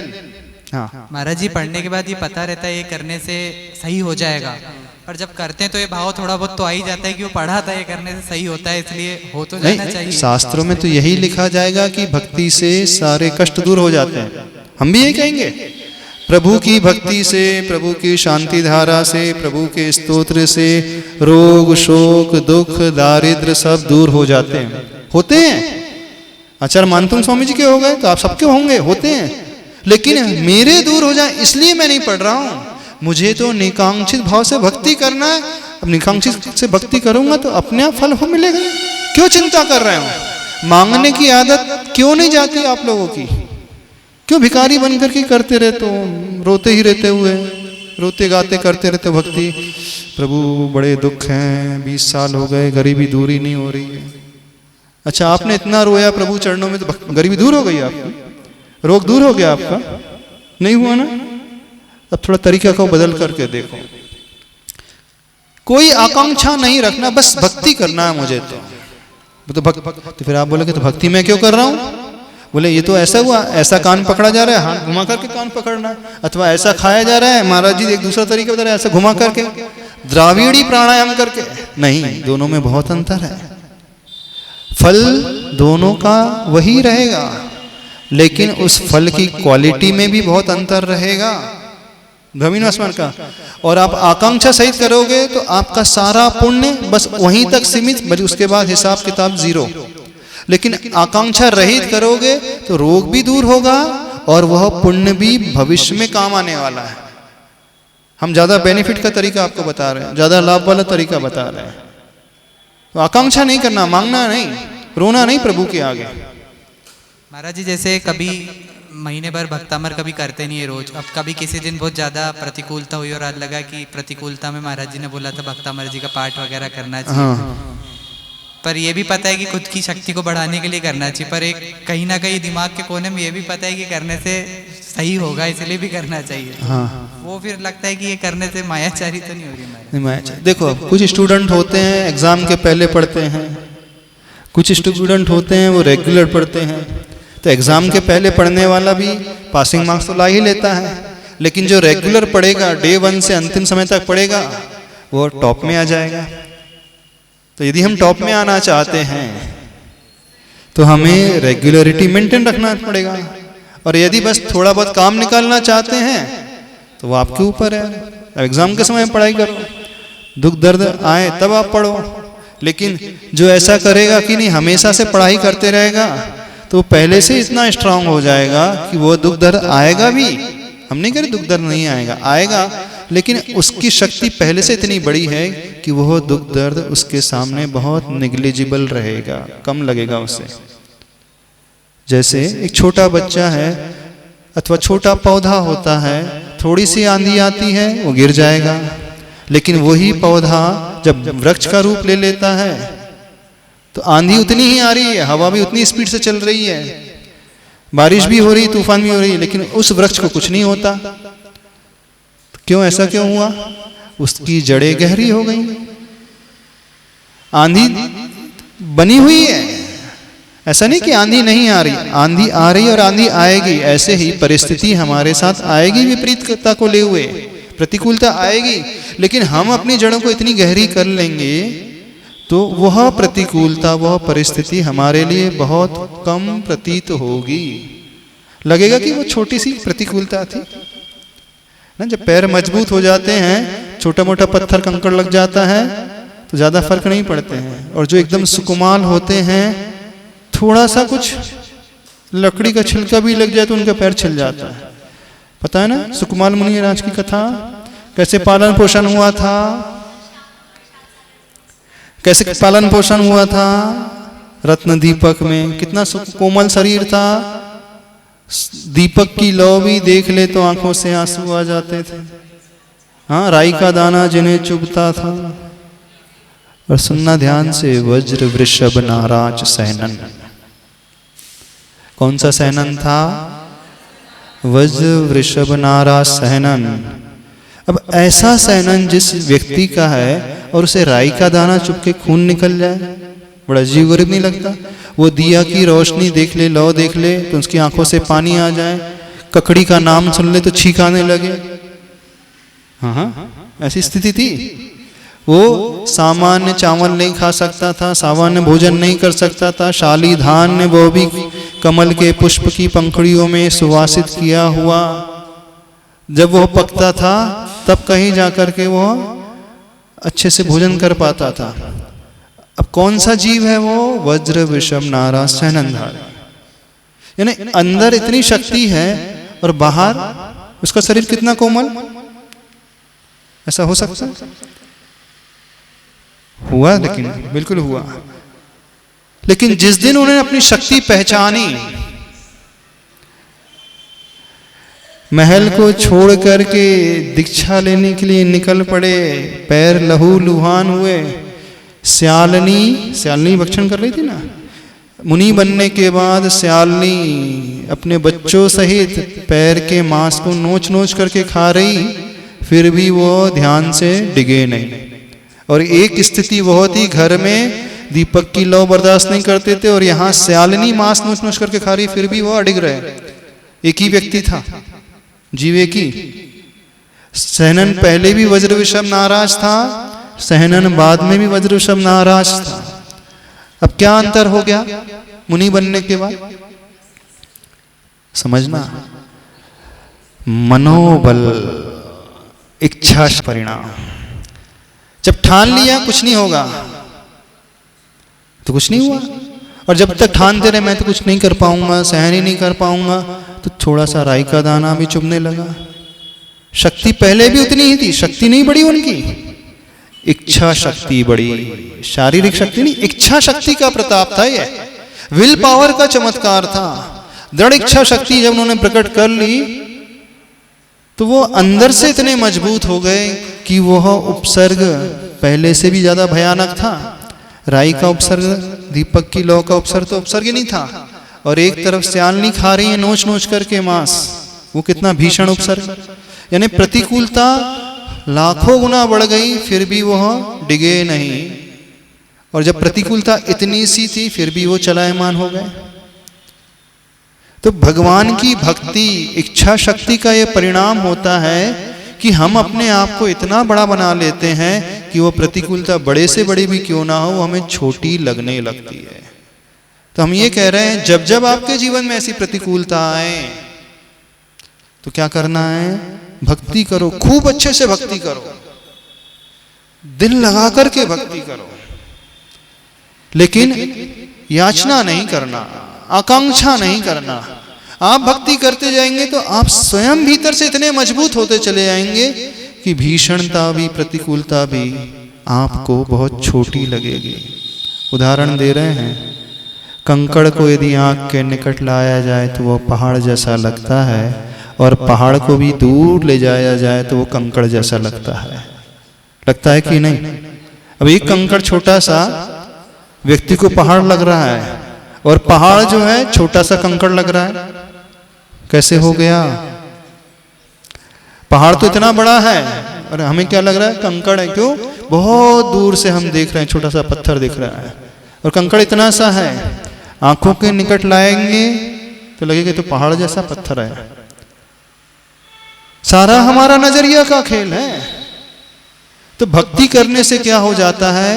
हाँ महाराज जी, पढ़ने के बाद ये पता रहता है ये करने से सही हो जाएगा, और जब करते हैं तो ये भाव थोड़ा बहुत तो आ ही जाता है कि वो पढ़ा था ये करने से सही होता है, इसलिए हो तो जाना चाहिए। शास्त्रों में तो यही लिखा जाएगा कि भक्ति से सारे कष्ट दूर हो जाते हैं। हम भी यही कहेंगे, प्रभु की भक्ति से, प्रभु की शांति धारा से, प्रभु के स्तोत्र से रोग, शोक, दुख, दारिद्र सब दूर हो जाते हैं। होते हैं। आचार्य मानतुंग स्वामी जी के हो गए तो आप सबके होंगे, होते हैं। लेकिन मेरे दूर हो जाए इसलिए मैं नहीं पढ़ रहा हूँ। मुझे तो निकांक्षित भाव से भक्ति करना है। अब निकांक्षित से भक्ति करूंगा तो अपने आप फल हो मिलेगा। क्यों चिंता कर रहे हो? मांगने की आदत क्यों नहीं जाती आप लोगों की? क्यों भिखारी बन करके करते रहते हो, रोते ही रहते हुए, रोते गाते करते रहते हो भक्ति? प्रभु बड़े दुख हैं, 20 साल हो गए, गरीबी दूरी नहीं हो रही है। अच्छा, आपने इतना रोया प्रभु चरणों में तो गरीबी दूर हो गई आपकी? रोग दूर हो गया आपका? नहीं हुआ ना? अब थोड़ा तरीका को बदल करके देखो। कोई आकांक्षा नहीं रखना, बस भक्ति करना है मुझे। तो फिर आप बोलोगे तो भक्ति मैं क्यों कर रहा हूं? बोले ये तो ऐसा हुआ, ऐसा कान पकड़ा जा रहा है, हाथ घुमा करके कान पकड़ना, अथवा ऐसा खाया जा रहा है। महाराज जी एक दूसरा तरीका बता रहे हैं, ऐसा घुमा करके, द्राविड़ी प्राणायाम करके। नहीं, दोनों में बहुत अंतर है। फल दोनों का वही रहेगा, लेकिन उस फल की क्वालिटी में भी बहुत अंतर रहेगा, जमीन आसमान का। और आप आकांक्षा सहित करोगे तो आपका सारा पुण्य बस वहीं तक सीमित, बल्कि उसके बाद हिसाब किताब जीरो। लेकिन आकांक्षा रहित करोगे तो रोग भी दूर होगा और वह पुण्य भी भविष्य में काम आने वाला है। हम ज्यादा बेनिफिट का तरीका आपको बता रहे हैं, ज्यादा लाभ वाला तरीका बता रहे हैं। तो आकांक्षा नहीं करना, मांगना नहीं, रोना नहीं प्रभु के आगे। महाराज जी, जैसे कभी महीने भर भक्तामृत कभी करते नहीं है रोज, अब कभी किसी दिन बहुत ज्यादा प्रतिकूलता हुई और आज लगा कि प्रतिकूलता में महाराज जी ने बोला था भक्तामृत जी का पाठ वगैरह करना चाहिए। हाँ। पर ये भी पता है कि खुद की शक्ति को बढ़ाने के लिए करना चाहिए, पर एक कहीं ना कहीं दिमाग के कोने में ये भी पता है कि करने से सही होगा, इसलिए भी करना चाहिए। हाँ। वो फिर लगता है कि ये करने से मायाचारी तो नहीं होगी? नहीं, मायाचारी देखो, कुछ स्टूडेंट होते हैं एग्जाम के पहले पढ़ते हैं, कुछ स्टूडेंट होते हैं वो रेगुलर पढ़ते हैं, तो एग्ज़ाम के पहले पढ़ने वाला भी पासिंग मार्क्स तो ला ही लेता है, लेकिन जो रेगुलर पढ़ेगा, डे 1 से अंतिम समय तक पढ़ेगा, वो टॉप में आ जाएगा। तो यदि हम टॉप में आना चाहते हैं तो हमें रेगुलरिटी मेंटेन रखना पड़ेगा, और यदि बस थोड़ा बहुत काम निकालना चाहते हैं तो वो आपके ऊपर है। एग्ज़ाम के समय पढ़ाई करो, दुख दर्द आए तब आप पढ़ो, लेकिन जो ऐसा करेगा कि नहीं हमेशा से पढ़ाई करते रहेगा, तो पहले से इतना स्ट्रांग हो जाएगा कि वो दुख दर्द आएगा भी, हम नहीं कह रहे दुख दर्द नहीं आएगा, आएगा, लेकिन उसकी शक्ति पहले से इतनी बड़ी है कि वह दुख दर्द उसके सामने बहुत निग्लिजिबल रहेगा, कम लगेगा उसे। जैसे एक छोटा बच्चा है अथवा छोटा पौधा होता है, थोड़ी सी आंधी आती है वो गिर जाएगा, लेकिन वही पौधा जब वृक्ष का रूप ले लेता है तो आंधी उतनी ही आ रही है, हवा भी उतनी स्पीड से चल रही है, बारिश भी हो रही, तूफान भी हो रही है, लेकिन उस वृक्ष को कुछ नहीं होता। क्यों, ऐसा क्यों हुआ? उसकी जड़ें गहरी हो गई, आंधी बनी हुई है। ऐसा नहीं कि आंधी नहीं आ रही, आंधी आ रही और आंधी आएगी। ऐसे ही परिस्थिति हमारे साथ आएगी, विपरीतता को ले हुए प्रतिकूलता आएगी, लेकिन हम अपनी जड़ों को इतनी गहरी कर लेंगे तो वह प्रतिकूलता, वह परिस्थिति हमारे लिए बहुत कम प्रतीत होगी। लगेगा कि वो छोटी सी प्रतिकूलता थी ना। जब पैर मजबूत हो जाते हैं, छोटा मोटा पत्थर कंकड़ लग जाता है तो ज्यादा फर्क नहीं पड़ते हैं, और जो एकदम सुकुमाल होते हैं, थोड़ा सा कुछ लकड़ी का छिलका भी लग जाए तो उनका पैर छिल जाता है। पता है ना सुकुमाल मुनि राज की कथा, कैसे पालन पोषण हुआ था, कैसे पालन पोषण हुआ था रत्न दीपक में, कितना कोमल शरीर था, दीपक की लौ भी देख ले तो आंखों से आंसू आ जाते थे। हाँ, राई का दाना जिन्हें चुभता था। और सुनना ध्यान से, वज्र वृषभ नाराज सहनन। कौन सा सहनन था? वज्र वृषभ नाराज सहनन। अब ऐसा सहनन जिस व्यक्ति का है और उसे राई का दाना चुभ के खून निकल जाए, बड़ा अजीब गरीब नहीं लगता? वो दिया की रोशनी देख ले, लौ देख ले तो उसकी आंखों से पानी आ जाए, ककड़ी का नाम सुन ले तो छींक आने लगे। हाँ, ऐसी स्थिति थी। वो सामान्य चावल नहीं खा सकता था, सामान्य भोजन नहीं कर सकता था, शाली धान्य वो भी कमल के पुष्प की पंखुड़ियों में सुवासित किया हुआ, जब वह पकता था तब कहीं जाकर के वो अच्छे से भोजन कर पाता था। अब कौन सा जीव है वो? वज्र वृषभ नाराज सहननधारी। यानी अंदर इतनी शक्ति है और बाहर उसका शरीर कितना कोमल। ऐसा हो सकता है? हुआ, लेकिन बिल्कुल हुआ। लेकिन जिस दिन उन्होंने अपनी शक्ति पहचानी, महल को छोड़ करके दीक्षा लेने के लिए निकल पड़े, पैर लहू लुहान हुए, स्यालनी भक्षण कर रही थी ना, मुनि बनने के बाद स्यालनी अपने बच्चों सहित पैर के मांस को नोच नोच करके खा रही, फिर भी वो ध्यान से डिगे नहीं। और एक स्थिति वो थी, घर में दीपक की लौ बर्दाश्त नहीं करते थे और यहाँ स्यालनी मांस नोच नोच करके खा रही, फिर भी वो अडिग रहे। एक ही व्यक्ति था, जीवे की। सहनन पहले भी वज्र वृषभ नाराज था, सहनन बाद में भी वज्र वृषभ नाराज था। अब क्या अंतर हो गया मुनि बनने के बाद? समझना, मनोबल, इच्छा परिणाम। जब ठान लिया कुछ नहीं होगा तो कुछ नहीं हुआ, और जब तक ठानते रहे मैं तो कुछ नहीं कर पाऊंगा, सहन ही नहीं कर पाऊंगा, तो थोड़ा सा राई का दाना भी चुभने लगा। शक्ति पहले भी उतनी ही थी, शक्ति नहीं बढ़ी उनकी, इच्छा शक्ति बढ़ी। शारीरिक शक्ति नहीं, इच्छा शक्ति का प्रताप था ये, विल पावर का चमत्कार था। दृढ़ इच्छा शक्ति जब उन्होंने प्रकट कर ली तो वो अंदर से इतने मजबूत हो गए कि वह उपसर्ग पहले से भी ज्यादा भयानक था। राई का उपसर्ग, दीपक की लौ का उपसर्ग तो उपसर्ग ही नहीं था, और एक तरफ स्यालनी खा रही है नोच नोच करके मांस, वो कितना भीषण उपसर्ग। यानी प्रतिकूलता लाखों गुना बढ़ गई, फिर भी वह डिगे नहीं, और जब प्रतिकूलता इतनी सी थी फिर भी वो चलायमान हो गए। तो भगवान की भक्ति, इच्छा शक्ति का ये परिणाम होता है कि हम अपने आप को इतना बड़ा बना लेते हैं कि वो प्रतिकूलता बड़े से बड़ी भी क्यों ना हो, वो हमें छोटी लगने लगती है। तो हम ये कह रहे हैं, जब जब आपके जीवन में ऐसी प्रतिकूलता आए तो क्या करना है? भक्ति करो, खूब अच्छे से भक्ति करो, दिल लगा करके भक्ति करो, लेकिन याचना नहीं करना, आकांक्षा नहीं करना। आप भक्ति करते जाएंगे तो आप स्वयं भीतर से इतने मजबूत होते चले जाएंगे कि भीषणता भी, प्रतिकूलता भी आपको बहुत छोटी लगेगी। उदाहरण दे रहे हैं, कंकड़ को यदि आँख के निकट लाया जाए तो वो पहाड़ जैसा लगता है, और पहाड़ को भी दूर ले जाया जाए तो वो कंकड़ जैसा लगता है कि नहीं? अब एक कंकड़ छोटा सा व्यक्ति को पहाड़ लग रहा है, और पहाड़ जो है छोटा सा कंकड़ लग रहा है। कैसे हो गया? पहाड़ तो इतना बड़ा है और हमें क्या लग रहा है? कंकड़ है। क्यों? बहुत दूर से हम देख रहे हैं, छोटा सा पत्थर दिख रहा है, और कंकड़ इतना सा है। आंखों के निकट लाएंगे तो लगेगा तो पहाड़ जैसा पत्थर है। सारा हमारा नजरिया का खेल है। तो भक्ति करने से क्या हो जाता है?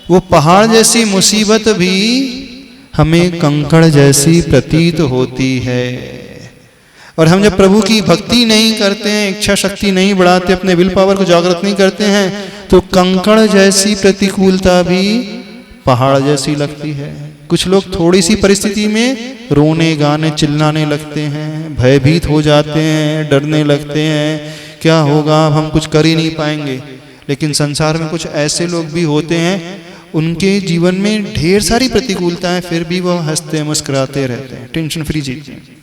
वो पहाड़ जैसी मुसीबत भी हमें कंकड़ जैसी प्रतीत होती है। और हम जब प्रभु की भक्ति नहीं करते हैं, इच्छा शक्ति नहीं बढ़ाते, अपने विल पावर को जागृत नहीं करते हैं, तो कंकड़ जैसी प्रतिकूलता भी पहाड़ जैसी लगती है। कुछ लोग थोड़ी सी परिस्थिति में रोने, गाने, चिल्लाने लगते हैं, भयभीत हो जाते हैं, डरने लगते हैं, क्या होगा, हम कुछ कर ही नहीं पाएंगे। लेकिन संसार में कुछ ऐसे लोग भी होते हैं, उनके जीवन में ढेर सारी प्रतिकूलताएं, फिर भी वो हंसते मुस्कुराते रहते हैं, टेंशन फ्री जीते हैं।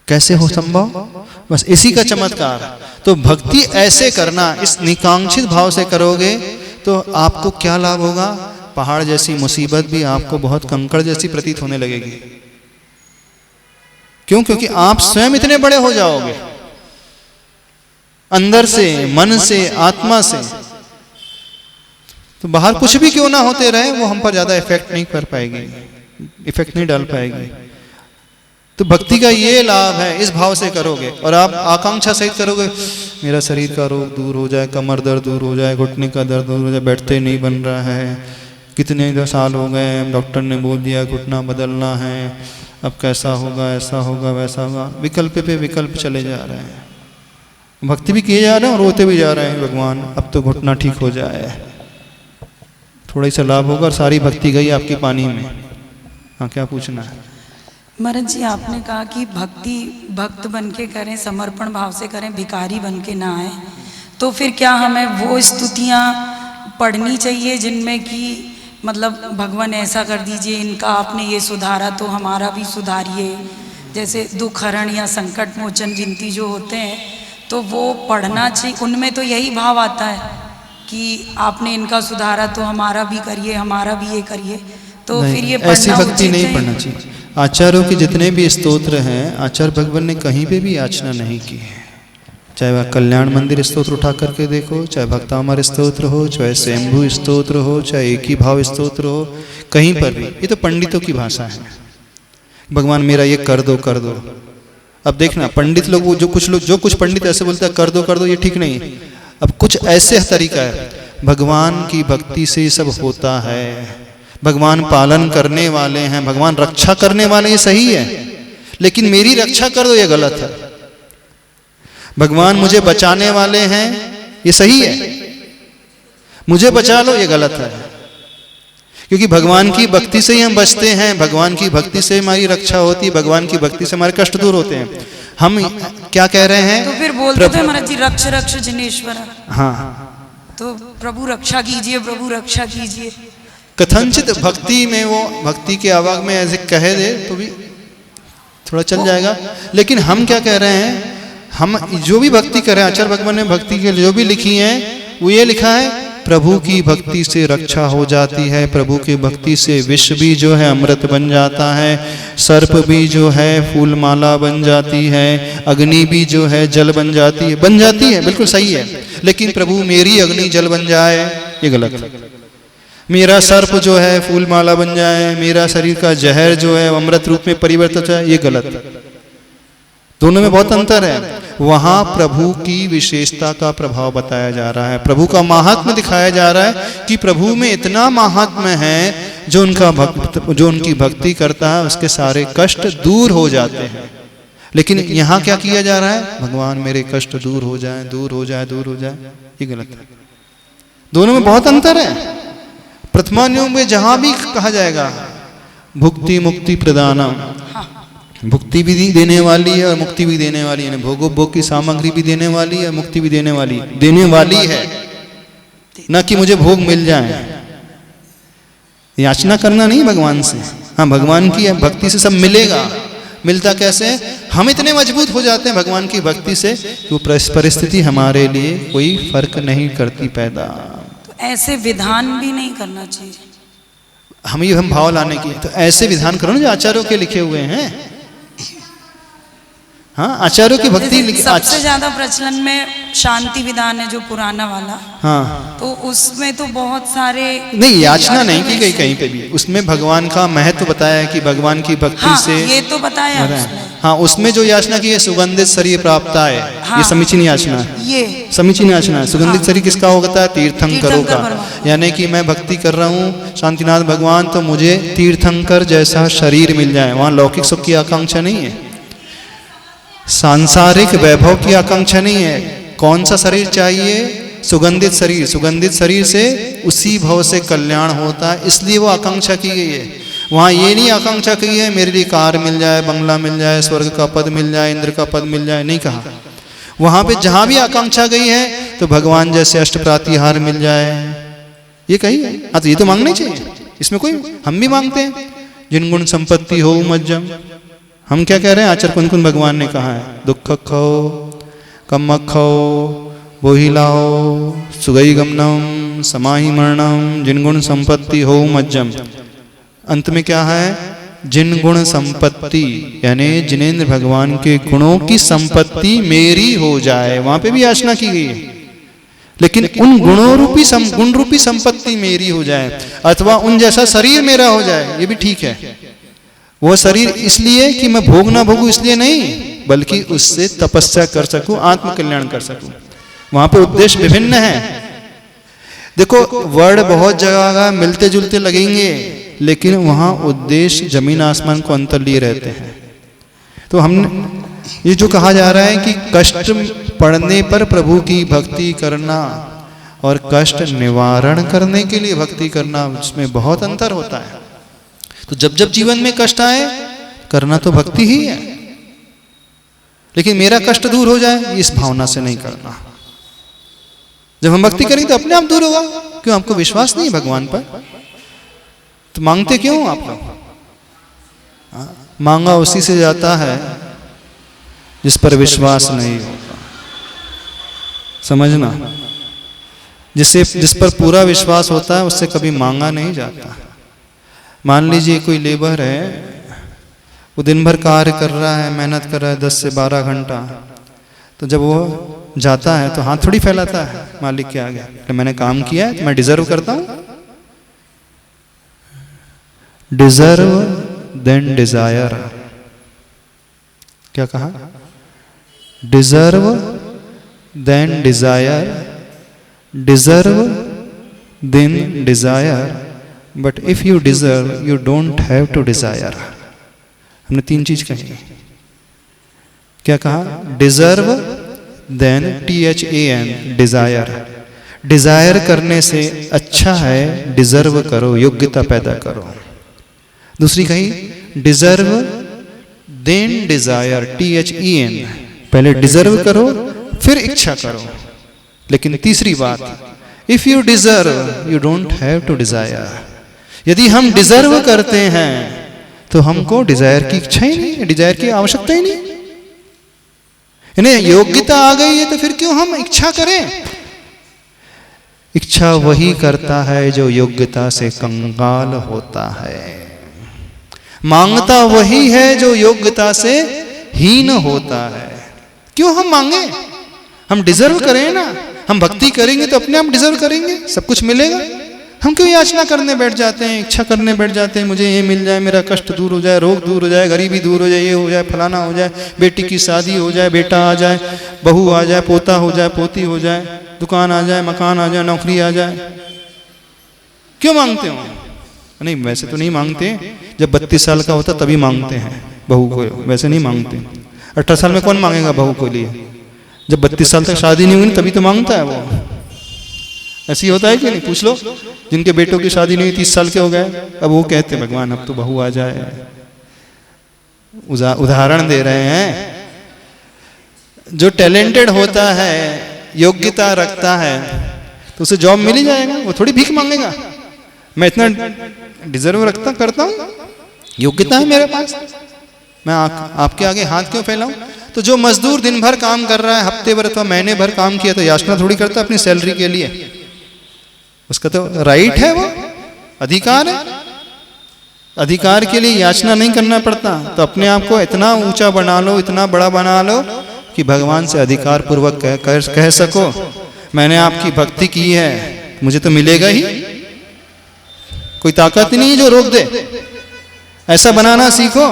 कैसे हो संभव? बस इसी का चमत्कार। तो भक्ति ऐसे करना, इस निकांक्षित भाव से करोगे तो आपको क्या लाभ होगा? पहाड़ जैसी मुसीबत भी आपको बहुत कंकड़ जैसी प्रतीत होने लगेगी। क्यों? क्योंकि आप स्वयं इतने बड़े हो जाओगे, अंदर से, मन से, आत्मा से। तो बाहर कुछ भी क्यों ना होते रहे, वो हम पर ज्यादा इफेक्ट नहीं कर पाएगी, इफेक्ट नहीं डाल पाएगी। तो भक्ति का ये लाभ है, इस भाव से करोगे और आप आकांक्षा सहित करोगे, मेरा शरीर का रोग दूर हो जाए, कमर दर्द दूर हो जाए, घुटने का दर्द दूर हो जाए, बैठते नहीं बन रहा है, कितने साल हो गए, डॉक्टर ने बोल दिया घुटना बदलना है, अब कैसा होगा, ऐसा होगा, वैसा होगा, विकल्प पे विकल्प चले जा रहे हैं। भक्ति भी किए जा रहे हैं और रोते भी जा रहे हैं, भगवान अब तो घुटना ठीक हो जाए, थोड़ा सा लाभ होगा और सारी भक्ति गई आपकी पानी में। हाँ, क्या पूछना है? महाराज जी, आपने कहा कि भक्ति भक्त बन के करें, समर्पण भाव से करें, भिखारी बन के ना आए। तो फिर क्या हमें वो स्तुतियाँ पढ़नी चाहिए जिनमें कि मतलब भगवान ऐसा कर दीजिए, इनका आपने ये सुधारा तो हमारा भी सुधारिए, जैसे दुख हरण या संकट मोचन विनती जो होते हैं, तो वो पढ़ना चाहिए? उनमें तो यही भाव आता है कि आपने इनका सुधारा तो हमारा भी करिए, हमारा भी ये करिए। तो फिर ये ऐसी भक्ति नहीं पढ़ना चाहिए। आचार्यों के जितने भी स्तोत्र हैं, आचार्य भगवान ने कहीं पे भी याचना नहीं की है। चाहे वह कल्याण मंदिर स्तोत्र उठा करके देखो, चाहे भक्तामर स्तोत्र हो, चाहे स्वयंभू स्तोत्र हो, चाहे एक ही भाव स्तोत्र हो, कहीं पर भी ये तो पंडितों की भाषा है। भगवान मेरा ये कर दो, कर दो। अब देखना, पंडित लोग जो कुछ पंडित ऐसे बोलते हैं कर दो, ये ठीक नहीं। अब कुछ ऐसे तरीका है, भगवान की भक्ति से ये सब होता है। भगवान पालन करने वाले हैं, भगवान रक्षा करने वाले, ये सही है, लेकिन मेरी रक्षा कर दो, ये गलत है। भगवान मुझे बचाने वाले हैं, ये सही है, मुझे बचा लो, ये गलत है। क्योंकि भगवान की भक्ति से ही हम बचते हैं, भगवान की भक्ति से हमारी रक्षा होती है, भगवान की भक्ति से हमारे कष्ट दूर होते हैं। हम क्या कह रहे हैं? तो फिर बोलते थे महाराज जी, रक्ष रक्ष जिनेश्वर। हाँ, तो प्रभु रक्षा कीजिए, प्रभु रक्षा कीजिए। कथनचित भक्ति में वो भक्ति के आवाज में ऐसे कह दे तो भी थोड़ा चल जाएगा। लेकिन हम क्या कह रहे हैं, हम जो भी भक्ति कर रहे हैं, आचार्य भगवान ने भक्ति के लिए जो भी लिखी है वो ये लिखा है, प्रभु की भक्ति से रक्षा हो जाती है, प्रभु की भक्ति से विष भी जो है अमृत बन जाता है, सर्प भी जो है फूल माला बन जाती है, अग्नि भी जो है जल बन जाती है, बिल्कुल सही है। लेकिन प्रभु मेरी अग्नि जल बन जाए, ये गलत है। मेरा सर्प जो है फूल माला बन जाए, मेरा शरीर का जहर जो है अमृत रूप में परिवर्तित हो जाए, ये गलत है। दोनों में बहुत अंतर है। वहां प्रभु की विशेषता का प्रभाव बताया जा रहा है, प्रभु का महात्म्य दिखाया जा रहा है कि प्रभु में इतना महात्म्य है, जो उनकी भक्ति करता है उसके सारे कष्ट दूर हो जाते हैं। लेकिन यहाँ क्या किया जा रहा है, भगवान मेरे कष्ट दूर हो जाए, दूर हो जाए, दूर हो जाए, ये गलत है। दोनों में बहुत अंतर है। प्रथमान्यों में जहां भी कहा जाएगा भुक्ति मुक्ति प्रदानम, भुक्ति भी देने वाली है और मुक्ति भी देने वाली है, भोगोपभोग की सामग्री भी देने वाली है, मुक्ति भी देने वाली है, न कि मुझे भोग मिल जाए। याचना करना नहीं भगवान से, हाँ भगवान की भक्ति से सब मिलेगा। मिलता कैसे? हम इतने मजबूत हो जाते हैं भगवान की भक्ति से कि वो परिस्थिति हमारे लिए कोई फर्क नहीं करती पैदा। तो ऐसे विधान भी नहीं करना चाहिए हम भाव लाने की, तो ऐसे विधान करो ना जो आचार्यों के लिखे हुए हैं। हाँ, आचार्यों की भक्ति सबसे ज्यादा प्रचलन में शांति विधान है जो पुराना वाला। हाँ, तो उसमें तो बहुत सारे नहीं, याचना नहीं की गई कहीं पे भी। उसमें भगवान का महत्व बताया है कि भगवान की भक्ति हाँ, से ये तो बताया उसमें। हाँ, उसमें जो याचना की है सुगंधित शरीर प्राप्त है, हाँ, ये समीचीन याचना है। ये समीचीन याचना है। सुगंधित शरीर किसका होता है? तीर्थंकरों का। यानी कि मैं भक्ति कर रहा हूँ शांतिनाथ भगवान, तो मुझे तीर्थंकर जैसा शरीर मिल जाए। वहाँ लौकिक सुख की आकांक्षा नहीं है, सांसारिक वैभव की आकांक्षा नहीं है। कौन सा शरीर चाहिए? सुगंधित शरीर। सुगंधित शरीर से उसी भव से कल्याण होता है, इसलिए वो आकांक्षा की गई है। वहाँ ये नहीं आकांक्षा की है मेरे लिए कार मिल जाए, बंगला मिल जाए, स्वर्ग का पद मिल जाए, इंद्र का पद मिल जाए, नहीं कहा। वहाँ पे जहाँ भी आकांक्षा गई है तो भगवान जैसे अष्टप्रातिहार मिल जाए, ये कही है। हाँ, तो ये तो मांगना चाहिए, इसमें कोई, हम भी मांगते हैं जिन गुण संपत्ति हो मज्जम। हम क्या कह रहे हैं? आचार्य कुन कुन भगवान ने कहा है, दुख खो कम खो बोही लाओ सुगई गमनम समाही मरणम जिन गुण संपत्ति हो मज्जम। अंत में क्या है? जिन गुण संपत्ति, यानी जिनेंद्र भगवान के गुणों की संपत्ति मेरी हो जाए। वहां पे भी याचना की गई है, लेकिन उन गुणों रूपी गुण रूपी संपत्ति मेरी हो जाए, अथवा उन जैसा शरीर मेरा हो जाए, ये भी ठीक है। वो शरीर इसलिए कि मैं भोग ना भोगूं इसलिए नहीं, बल्कि उससे तपस्या कर सकूं, आत्मकल्याण कर सकूं। वहां पे उद्देश्य विभिन्न है। देखो, वर्ड बहुत जगह मिलते जुलते लगेंगे, लेकिन वहां उद्देश्य जमीन आसमान को अंतर लिए रहते हैं। तो हमने ये जो कहा जा रहा है कि कष्ट पड़ने पर प्रभु की भक्ति करना और कष्ट निवारण करने के लिए भक्ति करना, उसमें बहुत अंतर होता है। तो जब जब जीवन में कष्ट आए, करना तो भक्ति ही है, लेकिन मेरा कष्ट दूर हो जाए इस भावना से नहीं करना। जब हम भक्ति करेंगे तो अपने आप दूर होगा। क्यों? आपको विश्वास नहीं भगवान पर, तो मांगते क्यों आप लोग? मांगा उसी से जाता है जिस पर विश्वास नहीं होता। समझना, जिस पर पूरा विश्वास होता है उससे कभी मांगा नहीं जाता। मान लीजिए कोई लेबर है, वो दिन भर कार्य कर रहा है, मेहनत कर रहा है 10 से 12 घंटा, तो जब वो जाता है तो हाथ थोड़ी फैलाता है मालिक के आगे कि मैंने काम किया है तो मैं डिजर्व करता हूँ। डिजर्व देन डिजायर, क्या कहा? Deserve then desire, deserve then desire, but if you deserve you don't have to desire. हमने 3 चीज कही। क्या कहा? Deserve, then THAN desire. Desire करने से अच्छा है डिजर्व करो, योग्यता पैदा करो। दूसरी कही डिजर्व देन डिजायर, THEN, पहले डिजर्व करो फिर इच्छा करो। लेकिन तीसरी बात, if you deserve you don't have to desire. यदि हम डिजर्व करते हैं तो हमको डिजायर की इच्छा ही नहीं, डिजायर की आवश्यकता ही नहीं। इन्हें योग्यता आ गई है तो फिर क्यों हम इच्छा करें? इच्छा वही करता है जो योग्यता से कंगाल होता है। मांगता वही है जो योग्यता से हीन होता है। क्यों हम मांगे? हम डिजर्व करें ना। हम भक्ति करेंगे तो अपने आप डिजर्व करेंगे, सब कुछ मिलेगा। हम क्यों याचना करने बैठ जाते हैं, इच्छा करने बैठ जाते हैं, मुझे ये मिल जाए, मेरा कष्ट दूर हो जाए, रोग दूर हो जाए, गरीबी दूर हो जाए, ये हो जाए, फलाना हो जाए, बेटी की शादी हो जाए, बेटा आ जाए, बहू आ जाए, पोता हो जाए, पोती हो जाए, दुकान आ जाए, मकान आ जाए, नौकरी आ जाए। क्यों मांगते हो? नहीं, वैसे तो नहीं मांगते। जब 32 साल का होता तभी मांगते हैं बहू को, वैसे नहीं मांगते। 18 साल में कौन मांगेगा बहू के लिए? जब 32 साल तक शादी नहीं हुई तभी तो मांगता है वो। ऐसी होता है कि नहीं? पूछ लो जिनके बेटों की शादी नहीं हुई, 30 साल के हो गए, अब वो कहते हैं भगवान अब तो बहू आ जाए। उदाहरण दे रहे हैं। जो टैलेंटेड होता है, योग्यता रखता है, तो उसे जॉब मिल ही जाएगा, वो थोड़ी भीख मांगेगा। मैं इतना डिजर्व करता हूँ, योग्यता है मेरे पास, मैं आपके आगे हाथ क्यों फैलाऊं? तो जो मजदूर दिन भर काम कर रहा है, हफ्ते भर अथवा महीने भर काम किया, तो याचना थोड़ी करता अपनी सैलरी के लिए। उसका तो राइट है, वो अधिकार है। अधिकार के लिए याचना नहीं करना पड़ता। तो अपने आप को इतना ऊंचा बना लो, इतना बड़ा बना लो कि भगवान से अधिकार पूर्वक कह सको मैंने आपकी भक्ति की है, मुझे तो मिलेगा ही। कोई ताकत नहीं है जो रोक दे। ऐसा बनाना सीखो,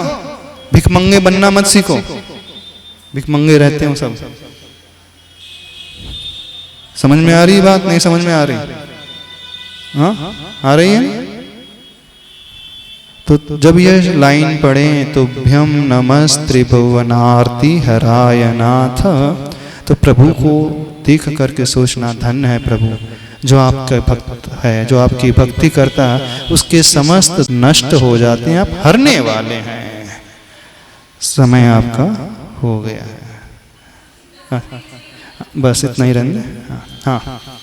भिखमंगे बनना मत सीखो। भिखमंगे रहते हो सब। समझ में आ रही बात? नहीं समझ में आ रही? हाँ, आ रही है? तो जब यह लाइन पढ़े तो भ्यम नमस् त्रिभुवनार्ति हराय नाथ, तो प्रभु को देख करके सोचना धन्य है प्रभु जो आपका भक्त है, जो आपकी भक्ति करता है, उसके समस्त नष्ट हो जाते हैं, आप हरने वाले हैं। समय आपका हो गया है। बस इतना ही रहने। हाँ।